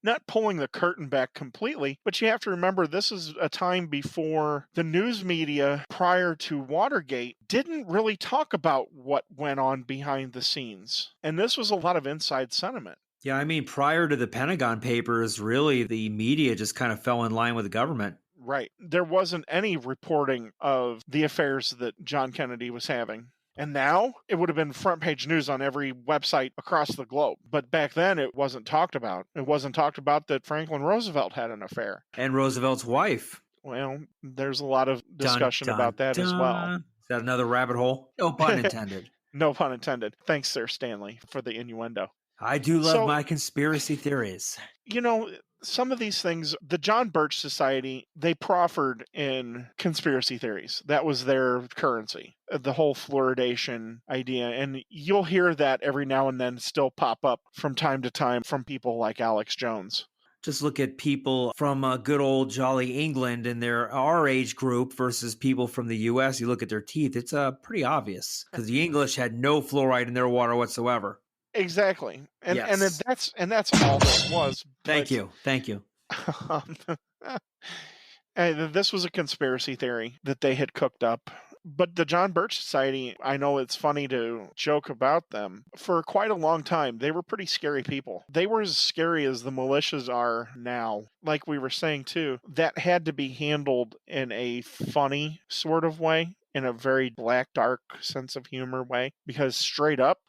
not pulling the curtain back completely, but you have to remember this is a time before the news media prior to Watergate didn't really talk about what went on behind the scenes. And this was a lot of inside sentiment. Yeah, I mean, prior to the Pentagon Papers, really, the media just kind of fell in line with the government. Right. There wasn't any reporting of the affairs that John Kennedy was having. And now it would have been front page news on every website across the globe. But back then it wasn't talked about. It wasn't talked about that Franklin Roosevelt had an affair. And Roosevelt's wife. Well, there's a lot of discussion about that as well. Is that another rabbit hole? No pun intended. No pun intended. Thanks, Sir Stanley, for the innuendo. I do love my conspiracy theories. You know, some of these things, the John Birch Society, they proffered in conspiracy theories. That was their currency, the whole fluoridation idea. And you'll hear that every now and then still pop up from time to time from people like Alex Jones. Just look at people from good old jolly England and our age group versus people from the U.S. You look at their teeth, it's pretty obvious because the English had no fluoride in their water whatsoever. Exactly. And yes. and that's all this was. Thank you. And this was a conspiracy theory that they had cooked up. But the John Birch Society, I know it's funny to joke about them. For quite a long time, they were pretty scary people. They were as scary as the militias are now. Like we were saying, too, that had to be handled in a funny sort of way, in a very black, dark sense of humor way. Because straight up,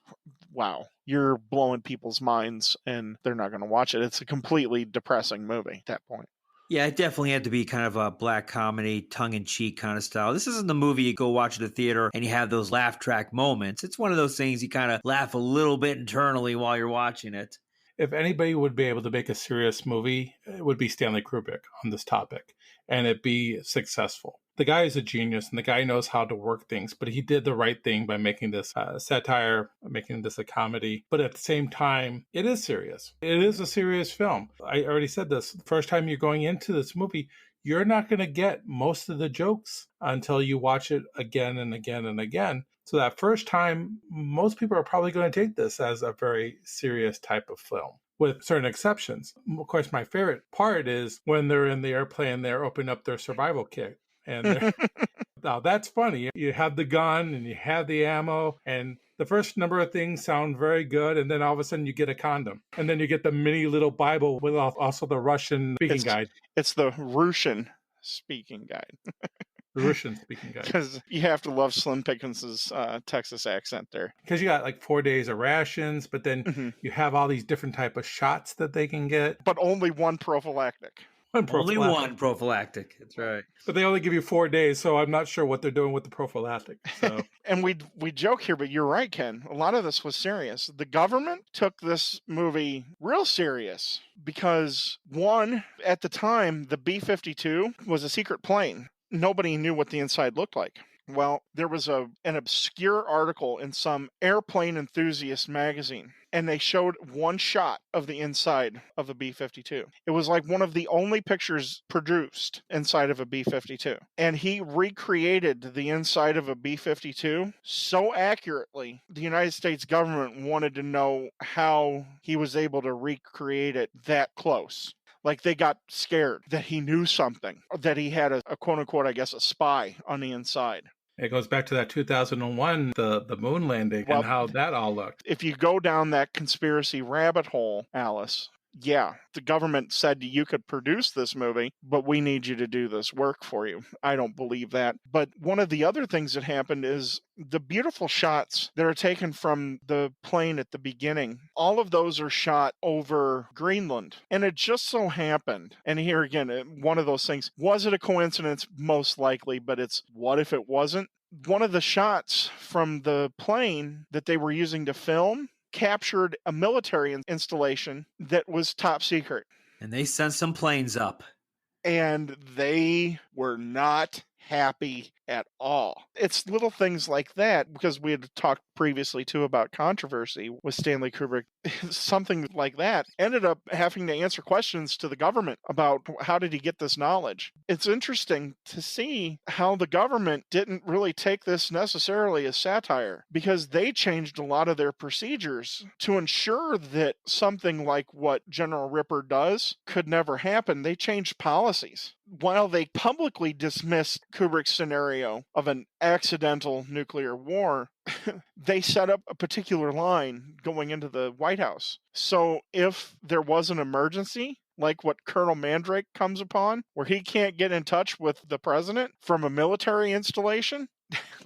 wow, you're blowing people's minds and they're not going to watch it. It's a completely depressing movie at that point. Yeah, it definitely had to be kind of a black comedy, tongue-in-cheek kind of style. This isn't the movie you go watch at the theater and you have those laugh track moments. It's one of those things you kind of laugh a little bit internally while you're watching it. If anybody would be able to make a serious movie, it would be Stanley Kubrick on this topic, and it'd be successful. The guy is a genius, and the guy knows how to work things, but he did the right thing by making this satire, making this a comedy. But at the same time, it is serious. It is a serious film. I already said this. The first time you're going into this movie, you're not going to get most of the jokes until you watch it again and again and again. So that first time, most people are probably going to take this as a very serious type of film, with certain exceptions. Of course, my favorite part is when they're in the airplane, they're opening up their survival kit. And now that's funny. You have the gun and you have the ammo, and the first number of things sound very good. And then all of a sudden you get a condom. And then you get the mini little Bible with also the Russian speaking guide. It's the Russian speaking guide. The Russian speaking guide. Because you have to love Slim Pickens's Texas accent there. Because you got like 4 days of rations, but then you have all these different type of shots that they can get. But only one prophylactic. Only one prophylactic. That's right. But they only give you 4 days, so I'm not sure what they're doing with the prophylactic. So. And we joke here, but you're right, Ken. A lot of this was serious. The government took this movie real serious because, one, at the time, the B-52 was a secret plane. Nobody knew what the inside looked like. Well, there was an obscure article in some airplane enthusiast magazine, and they showed one shot of the inside of a B-52. It was like one of the only pictures produced inside of a B-52. And he recreated the inside of a B-52 so accurately, the United States government wanted to know how he was able to recreate it that close. Like they got scared that he knew something, that he had a quote unquote, I guess, a spy on the inside. It goes back to that 2001, the moon landing, and how that all looked. If you go down that conspiracy rabbit hole, Alice, yeah, the government said you could produce this movie, but we need you to do this work for you. I don't believe that. But one of the other things that happened is the beautiful shots that are taken from the plane at the beginning. All of those are shot over Greenland. And it just so happened, and here again, one of those things, was it a coincidence? Most likely, but it's what if it wasn't? One of the shots from the plane that they were using to film captured a military installation that was top secret. And they sent some planes up. And they were not happy at all. It's little things like that, because we had talked previously too about controversy with Stanley Kubrick. Something like that ended up having to answer questions to the government about how did he get this knowledge. It's interesting to see how the government didn't really take this necessarily as satire, because they changed a lot of their procedures to ensure that something like what General Ripper does could never happen. They changed policies. While they publicly dismissed Kubrick's scenario of an accidental nuclear war, they set up a particular line going into the White House. So if there was an emergency, like what Colonel Mandrake comes upon, where he can't get in touch with the president from a military installation,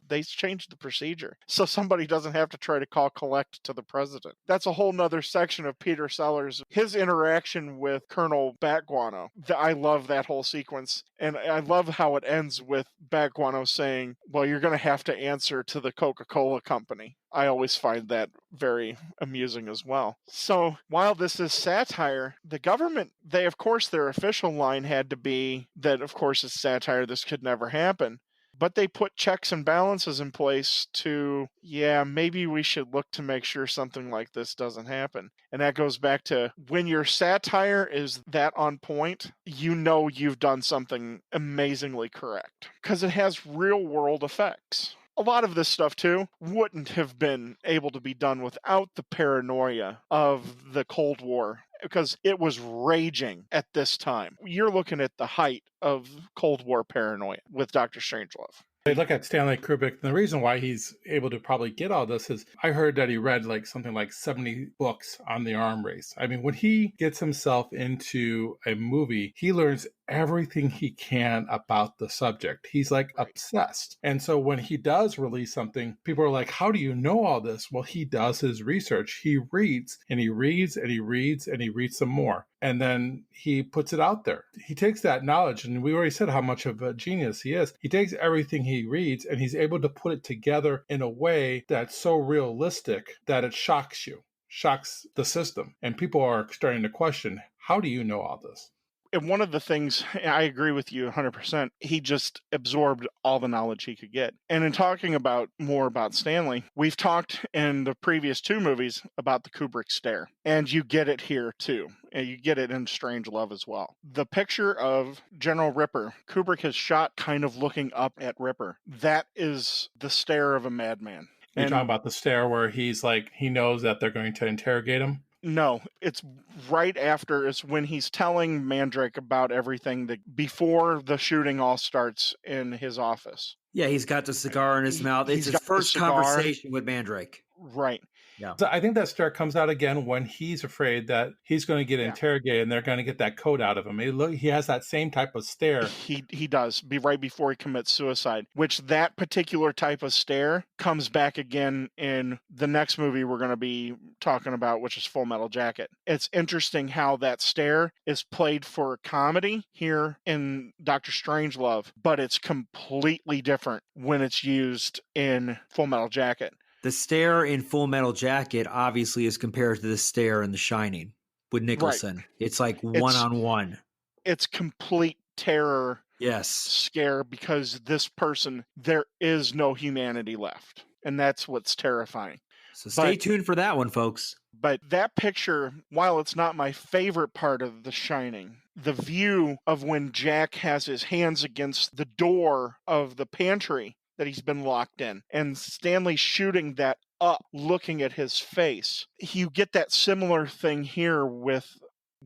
they changed the procedure so somebody doesn't have to try to call collect to the president. That's a whole nother section of Peter Sellers, his interaction with Colonel Batguano. I love that whole sequence, and I love how it ends with Batguano saying, well, you're going to have to answer to the Coca-Cola company. I always find that very amusing as well. So while this is satire, the government, of course, their official line had to be that, of course, it's satire, this could never happen. But they put checks and balances in place to, maybe we should look to make sure something like this doesn't happen. And that goes back to when your satire is that on point, you know you've done something amazingly correct, because it has real world effects. A lot of this stuff, too, wouldn't have been able to be done without the paranoia of the Cold War, because it was raging at this time. You're looking at the height of Cold War paranoia with Dr. Strangelove. They look at Stanley Kubrick, and the reason why he's able to probably get all this is I heard that he read something like 70 books on the arm race. I mean, when he gets himself into a movie, he learns everything he can about the subject. He's obsessed. And so when he does release something, people are like, how do you know all this? Well, he does his research. He reads and he reads and he reads and he reads some more. And then he puts it out there. He takes that knowledge, and we already said how much of a genius he is. He takes everything he reads and he's able to put it together in a way that's so realistic that it shocks you, shocks the system. And people are starting to question, how do you know all this? And one of the things, I agree with you 100%, he just absorbed all the knowledge he could get. And in talking more about Stanley, we've talked in the previous two movies about the Kubrick stare. And you get it here too. And you get it in Strangelove as well. The picture of General Ripper, Kubrick has shot kind of looking up at Ripper. That is the stare of a madman. You're talking about the stare where he's he knows that they're going to interrogate him? No, it's right after is when he's telling Mandrake about everything before the shooting all starts in his office. Yeah, he's got the cigar in his mouth. It's his first conversation with Mandrake. Right. Yeah. So I think that stare comes out again when he's afraid that he's going to get interrogated and they're going to get that code out of him. He has that same type of stare. He does, right before he commits suicide, which that particular type of stare comes back again in the next movie we're going to be talking about, which is Full Metal Jacket. It's interesting how that stare is played for comedy here in Dr. Strangelove, but it's completely different when it's used in Full Metal Jacket. The stare in Full Metal Jacket obviously is compared to the stare in The Shining with Nicholson. Right. It's one-on-one. It's complete terror. Yes. Scare, because this person, there is no humanity left. And that's what's terrifying. So stay tuned for that one, folks. But that picture, while it's not my favorite part of The Shining, the view of when Jack has his hands against the door of the pantry that he's been locked in, and Stanley shooting that up, looking at his face. You get that similar thing here with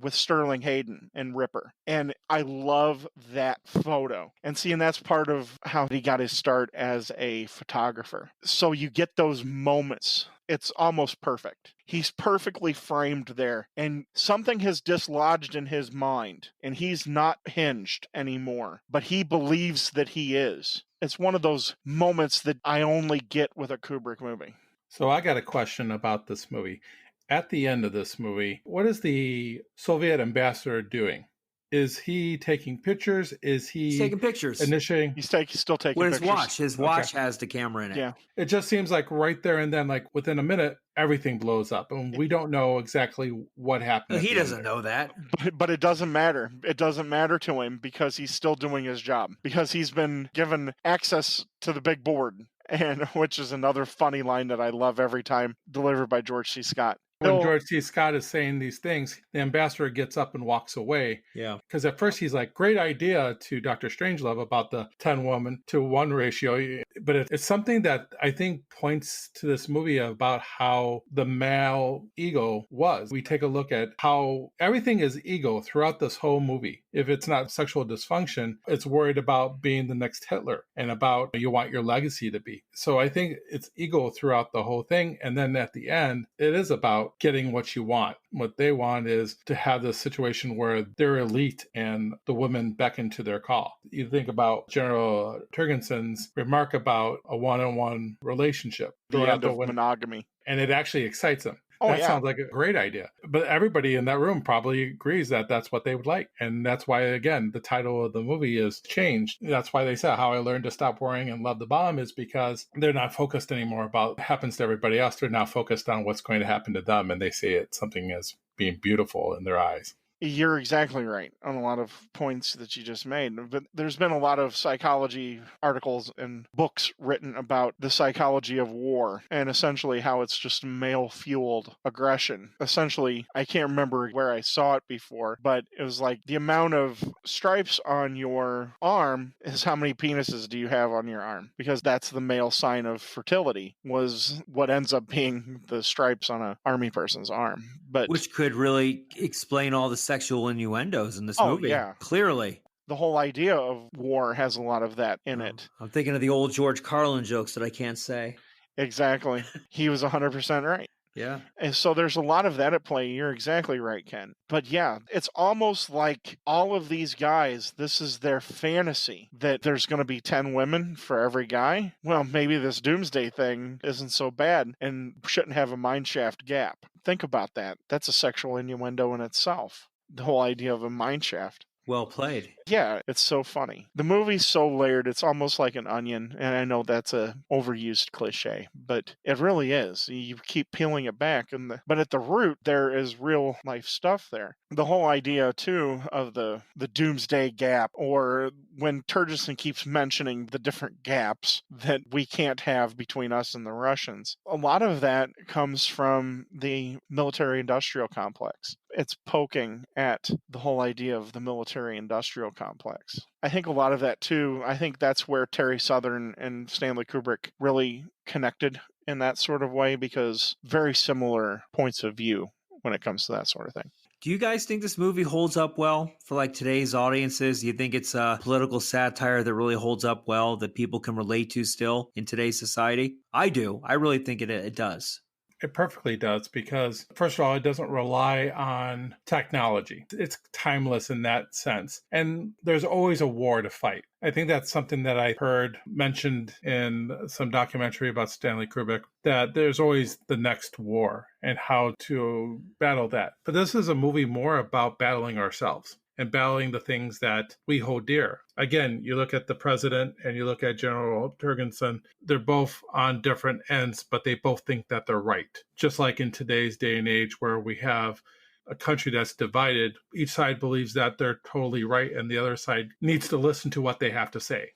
Sterling Hayden and Ripper. And I love that photo. And that's part of how he got his start as a photographer. So you get those moments it's almost perfect. He's perfectly framed there, and something has dislodged in his mind, and he's not hinged anymore, but he believes that he is. It's one of those moments that I only get with a Kubrick movie. So I got a question about this movie. At the end of this movie, what is the Soviet ambassador doing? Is he taking pictures? Is He's he taking pictures. initiating? He's still taking With his pictures. watch. His watch has the camera in it. Yeah. It just seems like right there and then, like within a minute, everything blows up, and we don't know exactly what happened. He doesn't know that. But it doesn't matter. It doesn't matter to him because he's still doing his job, because he's been given access to the big board, and which is another funny line that I love every time, delivered by George C. Scott. When George C. Scott is saying these things, the ambassador gets up and walks away. Yeah. Because at first he's like, great idea to Dr. Strangelove about the 10 woman to 1 ratio. But it's something that I think points to this movie about how the male ego was. We take a look at how everything is ego throughout this whole movie. If it's not sexual dysfunction, it's worried about being the next Hitler and about you want your legacy to be. So I think it's ego throughout the whole thing. And then at the end, it is about getting what you want. What they want is to have this situation where they're elite and the women beckon to their call. You think about General Turgenson's remark about a one-on-one relationship. The end of monogamy. And it actually excites them. Oh, that yeah. sounds like a great idea. But everybody in that room probably agrees that that's what they would like. And that's why, again, the title of the movie is changed. That's why they said How I Learned to Stop Worrying and Love the Bomb, is because they're not focused anymore about what happens to everybody else. They're now focused on what's going to happen to them. And they see it something as being beautiful in their eyes. You're exactly right on a lot of points that you just made. But there's been a lot of psychology articles and books written about the psychology of war and essentially how it's just male-fueled aggression. Essentially, I can't remember where I saw it before, but it was like the amount of stripes on your arm is how many penises do you have on your arm? Because that's the male sign of fertility, was what ends up being the stripes on an army person's arm. But which could really explain all the sexual innuendos in this movie. Yeah. Clearly. The whole idea of war has a lot of that in it. I'm thinking of the old George Carlin jokes that I can't say. Exactly. He was 100% right. Yeah. And so there's a lot of that at play. You're exactly right, Ken. But yeah, it's almost like all of these guys, this is their fantasy, that there's going to be 10 women for every guy. Well, maybe this doomsday thing isn't so bad and shouldn't have a mineshaft gap. Think about that. That's a sexual innuendo in itself. The whole idea of a mineshaft. Well played. Yeah, it's so funny. The movie's so layered, it's almost like an onion. And I know that's a overused cliche, but it really is. You keep peeling it back, but at the root, there is real life stuff there. The whole idea, too, of the doomsday gap, or when Turgison keeps mentioning the different gaps that we can't have between us and the Russians, a lot of that comes from the military-industrial complex. It's poking at the whole idea of the military-industrial complex. I think a lot of that, too, I think that's where Terry Southern and Stanley Kubrick really connected in that sort of way, because very similar points of view when it comes to that sort of thing. Do you guys think this movie holds up well for like today's audiences? Do you think it's a political satire that really holds up well, that people can relate to still in today's society? I do. I really think it does. It perfectly does, because first of all, it doesn't rely on technology. It's timeless in that sense. And there's always a war to fight. I think that's something that I heard mentioned in some documentary about Stanley Kubrick, that there's always the next war and how to battle that. But this is a movie more about battling ourselves and battling the things that we hold dear. Again, you look at the president and you look at General Turgenson, they're both on different ends, but they both think that they're right. Just like in today's day and age where we have a country that's divided, each side believes that they're totally right and the other side needs to listen to what they have to say.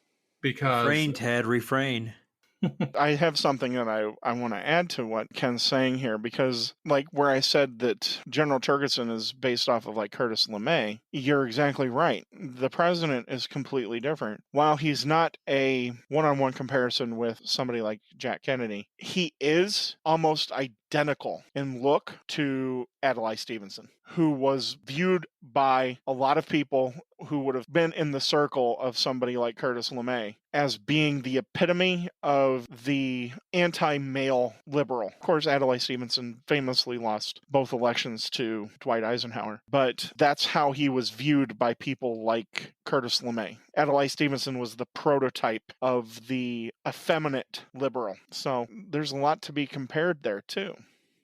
Because refrain, Ted, refrain. I have something that I want to add to what Ken's saying here, because like where I said that General Turgison is based off of like Curtis LeMay, you're exactly right. The president is completely different. While he's not a one-on-one comparison with somebody like Jack Kennedy, he is almost identical in look to Adlai Stevenson, who was viewed by a lot of people who would have been in the circle of somebody like Curtis LeMay as being the epitome of the anti-male liberal. Of course, Adlai Stevenson famously lost both elections to Dwight Eisenhower, but that's how he was viewed by people like Curtis LeMay. Adlai Stevenson was the prototype of the effeminate liberal. So there's a lot to be compared there, too.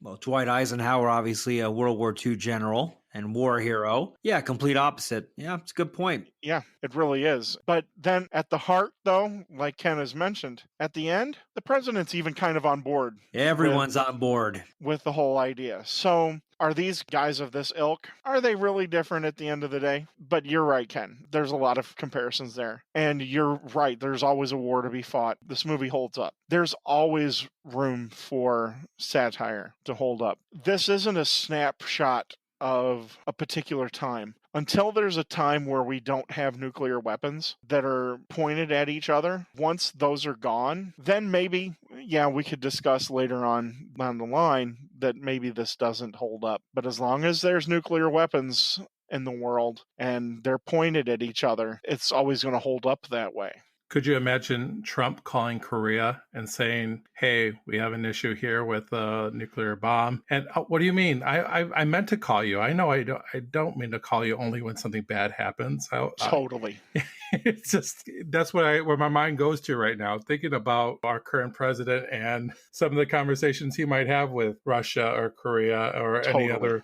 Well, Dwight Eisenhower, obviously a World War II general and war hero. Yeah, complete opposite. Yeah, it's a good point. Yeah, it really is. But then at the heart, though, like Ken has mentioned, at the end, the president's even kind of on board. Everyone's on board with the whole idea. So are these guys of this ilk? Are they really different at the end of the day? But you're right, Ken. There's a lot of comparisons there. And you're right. There's always a war to be fought. This movie holds up. There's always room for satire to hold up. This isn't a snapshot of a particular time. Until there's a time where we don't have nuclear weapons that are pointed at each other, once those are gone, then maybe, yeah, we could discuss later on down the line that maybe this doesn't hold up. But as long as there's nuclear weapons in the world and they're pointed at each other, it's always going to hold up that way. Could you imagine Trump calling Korea and saying, hey, we have an issue here with a nuclear bomb? And what do you mean? I meant to call you. I know I don't mean to call you only when something bad happens. Totally. It's just, that's where my mind goes to right now, thinking about our current president and some of the conversations he might have with Russia or Korea or any other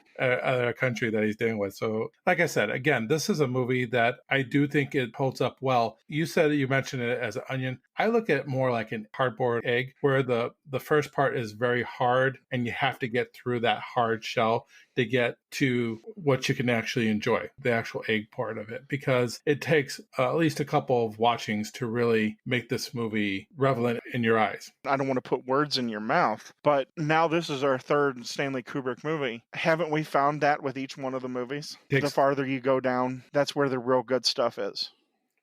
country that he's dealing with. So like I said, again, this is a movie that I do think it holds up well. You mentioned it as an onion. I look at it more like an hard-boiled egg, where the first part is very hard and you have to get through that hard shell to get to what you can actually enjoy, the actual egg part of it, because it takes at least a couple of watchings to really make this movie relevant in your eyes. I don't want to put words in your mouth, but now this is our third Stanley Kubrick movie. Haven't we found that with each one of the movies? The farther you go down, that's where the real good stuff is.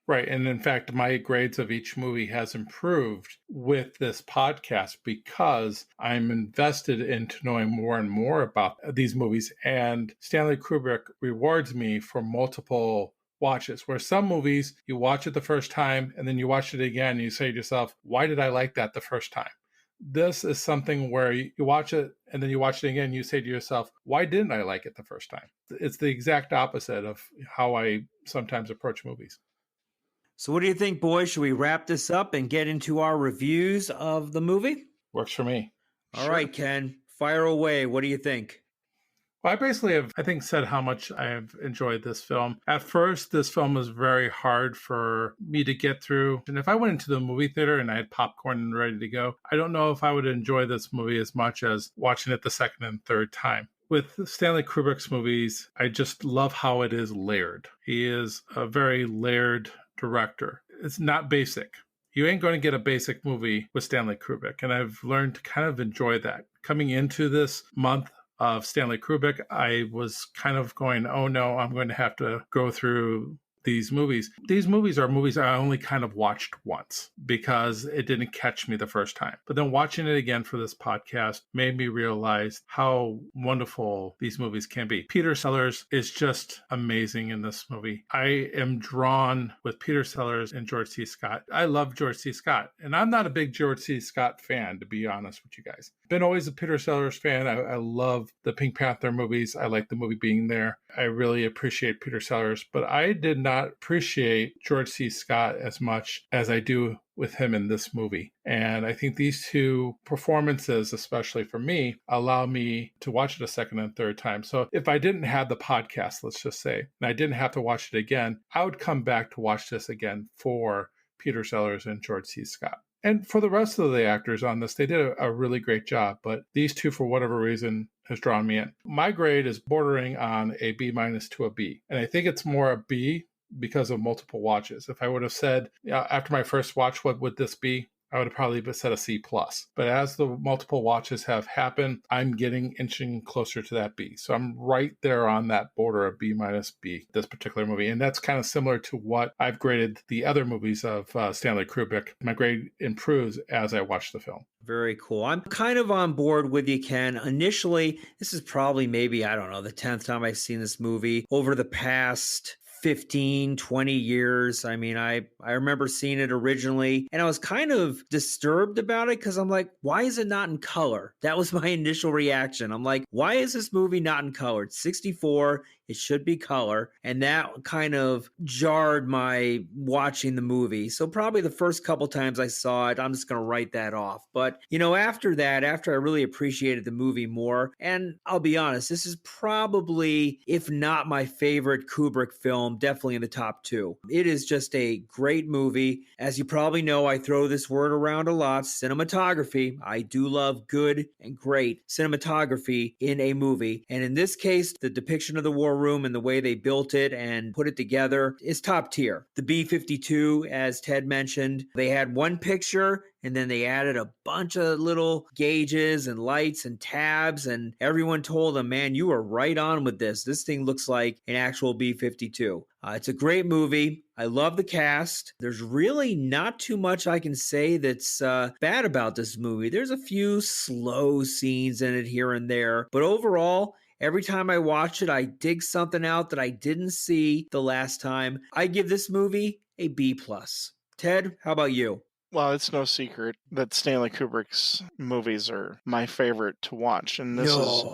Right. And in fact, my grades of each movie has improved with this podcast because I'm invested into knowing more and more about these movies. And Stanley Kubrick rewards me for multiple watches, where some movies you watch it the first time and then you watch it again and you say to yourself, why did I like that the first time? This is something where you watch it and then you watch it again and you say to yourself, why didn't I like it the first time? It's the exact opposite of how I sometimes approach movies. So what do you think, boys? Should we wrap this up and get into our reviews of the movie? Works for me. All right, Ken, fire away. What do you think? Well, I basically have, I think, said how much I've enjoyed this film. At first, this film was very hard for me to get through. And if I went into the movie theater and I had popcorn and ready to go, I don't know if I would enjoy this movie as much as watching it the second and third time. With Stanley Kubrick's movies, I just love how it is layered. He is a very layered director. It's not basic. You ain't going to get a basic movie with Stanley Kubrick. And I've learned to kind of enjoy that. Coming into this month of Stanley Kubrick, I was kind of going, oh no, I'm going to have to go through these movies. These movies are movies I only kind of watched once because it didn't catch me the first time. But then watching it again for this podcast made me realize how wonderful these movies can be. Peter Sellers is just amazing in this movie. I am drawn with Peter Sellers and George C. Scott. I love George C. Scott, and I'm not a big George C. Scott fan, to be honest with you guys. Been always a Peter Sellers fan. I love the Pink Panther movies. I like the movie being there. I really appreciate Peter Sellers, but I did not appreciate George C. Scott as much as I do with him in this movie. And I think these two performances, especially for me, allow me to watch it a second and third time. So if I didn't have the podcast, let's just say, and I didn't have to watch it again, I would come back to watch this again for Peter Sellers and George C. Scott. And for the rest of the actors on this, they did a really great job. But these two, for whatever reason, has drawn me in. My grade is bordering on a B- to a B. And I think it's more a B because of multiple watches. If I would have said, after my first watch, what would this be? I would have probably set a C+. But as the multiple watches have happened, I'm inching closer to that B. So I'm right there on that border of B- B, this particular movie. And that's kind of similar to what I've graded the other movies of Stanley Kubrick. My grade improves as I watch the film. Very cool. I'm kind of on board with you, Ken. Initially, this is probably maybe, I don't know, the 10th time I've seen this movie. Over the past 15, 20 years. I mean, I remember seeing it originally and I was kind of disturbed about it because I'm like, why is it not in color? That was my initial reaction. I'm like, why is this movie not in color? It's 64. It should be color. And that kind of jarred my watching the movie. So probably the first couple times I saw it, I'm just going to write that off. But, after that, after I really appreciated the movie more, and I'll be honest, this is probably, if not my favorite Kubrick film, definitely in the top 2. It is just a great movie. As you probably know, I throw this word around a lot, cinematography. I do love good and great cinematography in a movie. And in this case, the depiction of the war room and the way they built it and put it together is top tier. The B-52, as Ted mentioned, they had one picture and then they added a bunch of little gauges and lights and tabs, and everyone told them, man, you were right on with this. This thing looks like an actual B-52. It's a great movie. I love the cast. There's really not too much I can say that's bad about this movie. There's a few slow scenes in it here and there, but overall, every time I watch it, I dig something out that I didn't see the last time. I give this movie a B+. Ted, how about you? Well, it's no secret that Stanley Kubrick's movies are my favorite to watch. And this is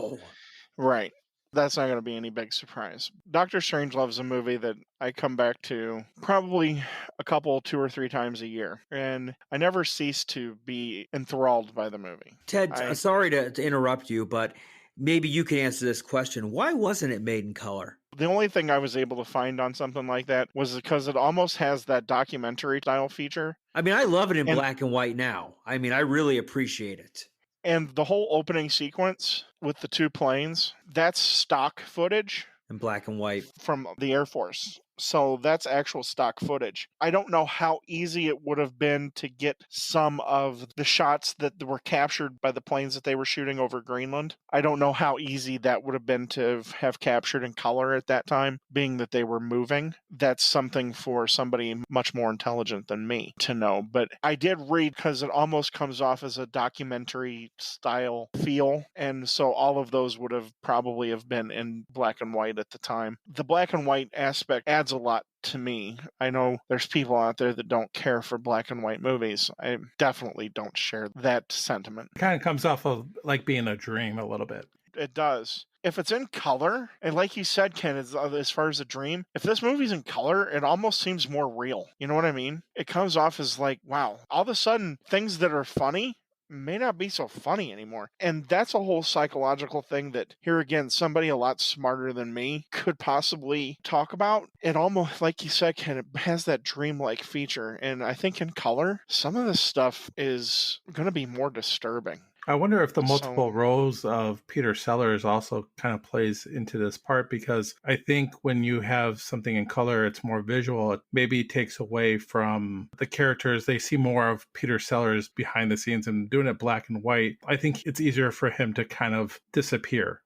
right. That's not going to be any big surprise. Doctor Strangelove is a movie that I come back to probably a couple, 2 or 3 times a year. And I never cease to be enthralled by the movie. Ted, sorry to interrupt you, but maybe you can answer this question. Why wasn't it made in color? The only thing I was able to find on something like that was because it almost has that documentary style feature. I mean, I love it in black and white now. I mean, I really appreciate it. And the whole opening sequence with the 2 planes, that's stock footage. In black and white. From the Air Force. So that's actual stock footage. I don't know how easy it would have been to get some of the shots that were captured by the planes that they were shooting over Greenland. I don't know how easy that would have been to have captured in color at that time, being that they were moving. That's something for somebody much more intelligent than me to know. But I did read because it almost comes off as a documentary style feel. And so all of those would have probably have been in black and white at the time. The black and white aspect adds a lot to me. I know there's people out there that don't care for black and white movies. I definitely don't share that sentiment. It kind of comes off of like being a dream a little bit. It does. If it's in color, and like you said, Ken, as far as a dream, if this movie's in color, it almost seems more real. You know what I mean? It comes off as like, wow, all of a sudden, things that are funny may not be so funny anymore. And that's a whole psychological thing that, here again, somebody a lot smarter than me could possibly talk about. It almost, like you said, Ken, it has that dreamlike feature. And I think in color, some of this stuff is going to be more disturbing. I wonder if the multiple roles of Peter Sellers also kind of plays into this part, because I think when you have something in color, it's more visual. It maybe takes away from the characters. They see more of Peter Sellers behind the scenes, and doing it black and white, I think it's easier for him to kind of disappear.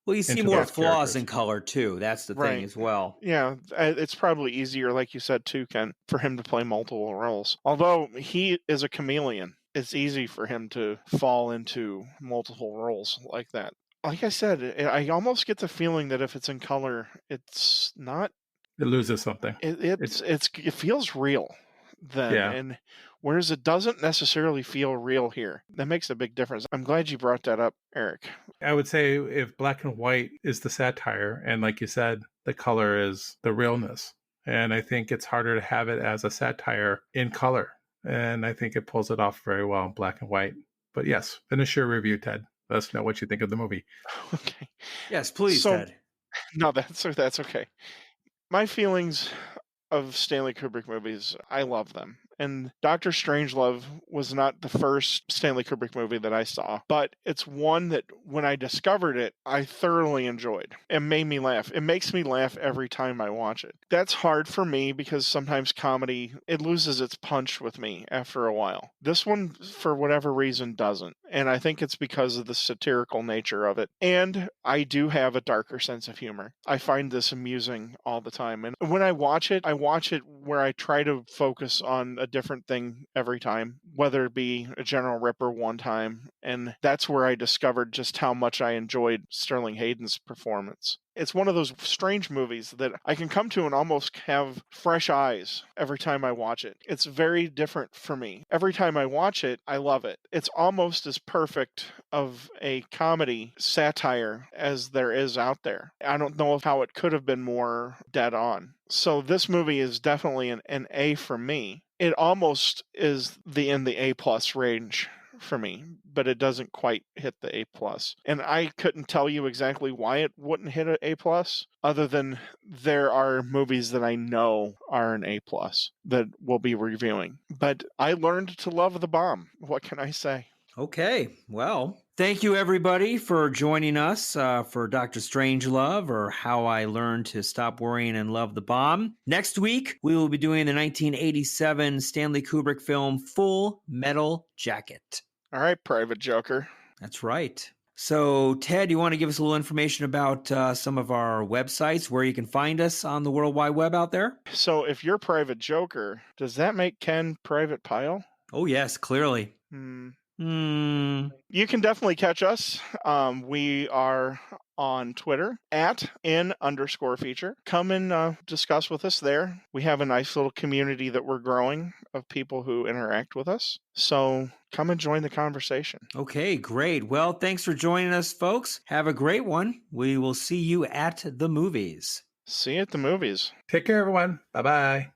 Well, you see more flaws in color, too. That's the thing as well. Yeah, it's probably easier, like you said, too, Ken, for him to play multiple roles. Although he is a chameleon. It's easy for him to fall into multiple roles like that. Like I said, I almost get the feeling that if it's in color, it's not... It loses something. It feels real then. Yeah. And whereas it doesn't necessarily feel real here. That makes a big difference. I'm glad you brought that up, Eric. I would say if black and white is the satire, and like you said, the color is the realness. And I think it's harder to have it as a satire in color. And I think it pulls it off very well in black and white. But yes, finish your review, Ted. Let us know what you think of the movie. Okay. Yes, please, Ted. No, that's okay. My feelings of Stanley Kubrick movies, I love them. And Doctor Strangelove was not the first Stanley Kubrick movie that I saw, but it's one that when I discovered it, I thoroughly enjoyed. It made me laugh. It makes me laugh every time I watch it. That's hard for me because sometimes comedy, it loses its punch with me after a while. This one, for whatever reason, doesn't. And I think it's because of the satirical nature of it. And I do have a darker sense of humor. I find this amusing all the time. And when I watch it where I try to focus on a different thing every time, whether it be a General Ripper one time. And that's where I discovered just how much I enjoyed Sterling Hayden's performance. It's one of those strange movies that I can come to and almost have fresh eyes every time I watch it. It's very different for me. Every time I watch it, I love it. It's almost as perfect of a comedy satire as there is out there. I don't know how it could have been more dead on. So this movie is definitely an A for me. It almost is in the A+ range for me, but it doesn't quite hit the A+. And I couldn't tell you exactly why it wouldn't hit an A+, other than there are movies that I know are an A+ that we'll be reviewing. But I learned to love The Bomb. What can I say? Okay, well, thank you everybody for joining us for Dr. Strangelove, or How I Learned to Stop Worrying and Love the Bomb. Next week, we will be doing the 1987 Stanley Kubrick film Full Metal Jacket. All right, Private Joker. That's right. So, Ted, you want to give us a little information about some of our websites, where you can find us on the World Wide Web out there? So if you're Private Joker, does that make Ken Private Pile? Oh, yes, clearly. You can definitely catch us. We are on Twitter at @in_feature. Come and discuss with us there. We have a nice little community that we're growing of people who interact with us. So come and join the conversation. Okay, great. Well, thanks for joining us, folks. Have a great one. We will see you at the movies. See you at the movies. Take care, everyone. Bye-bye.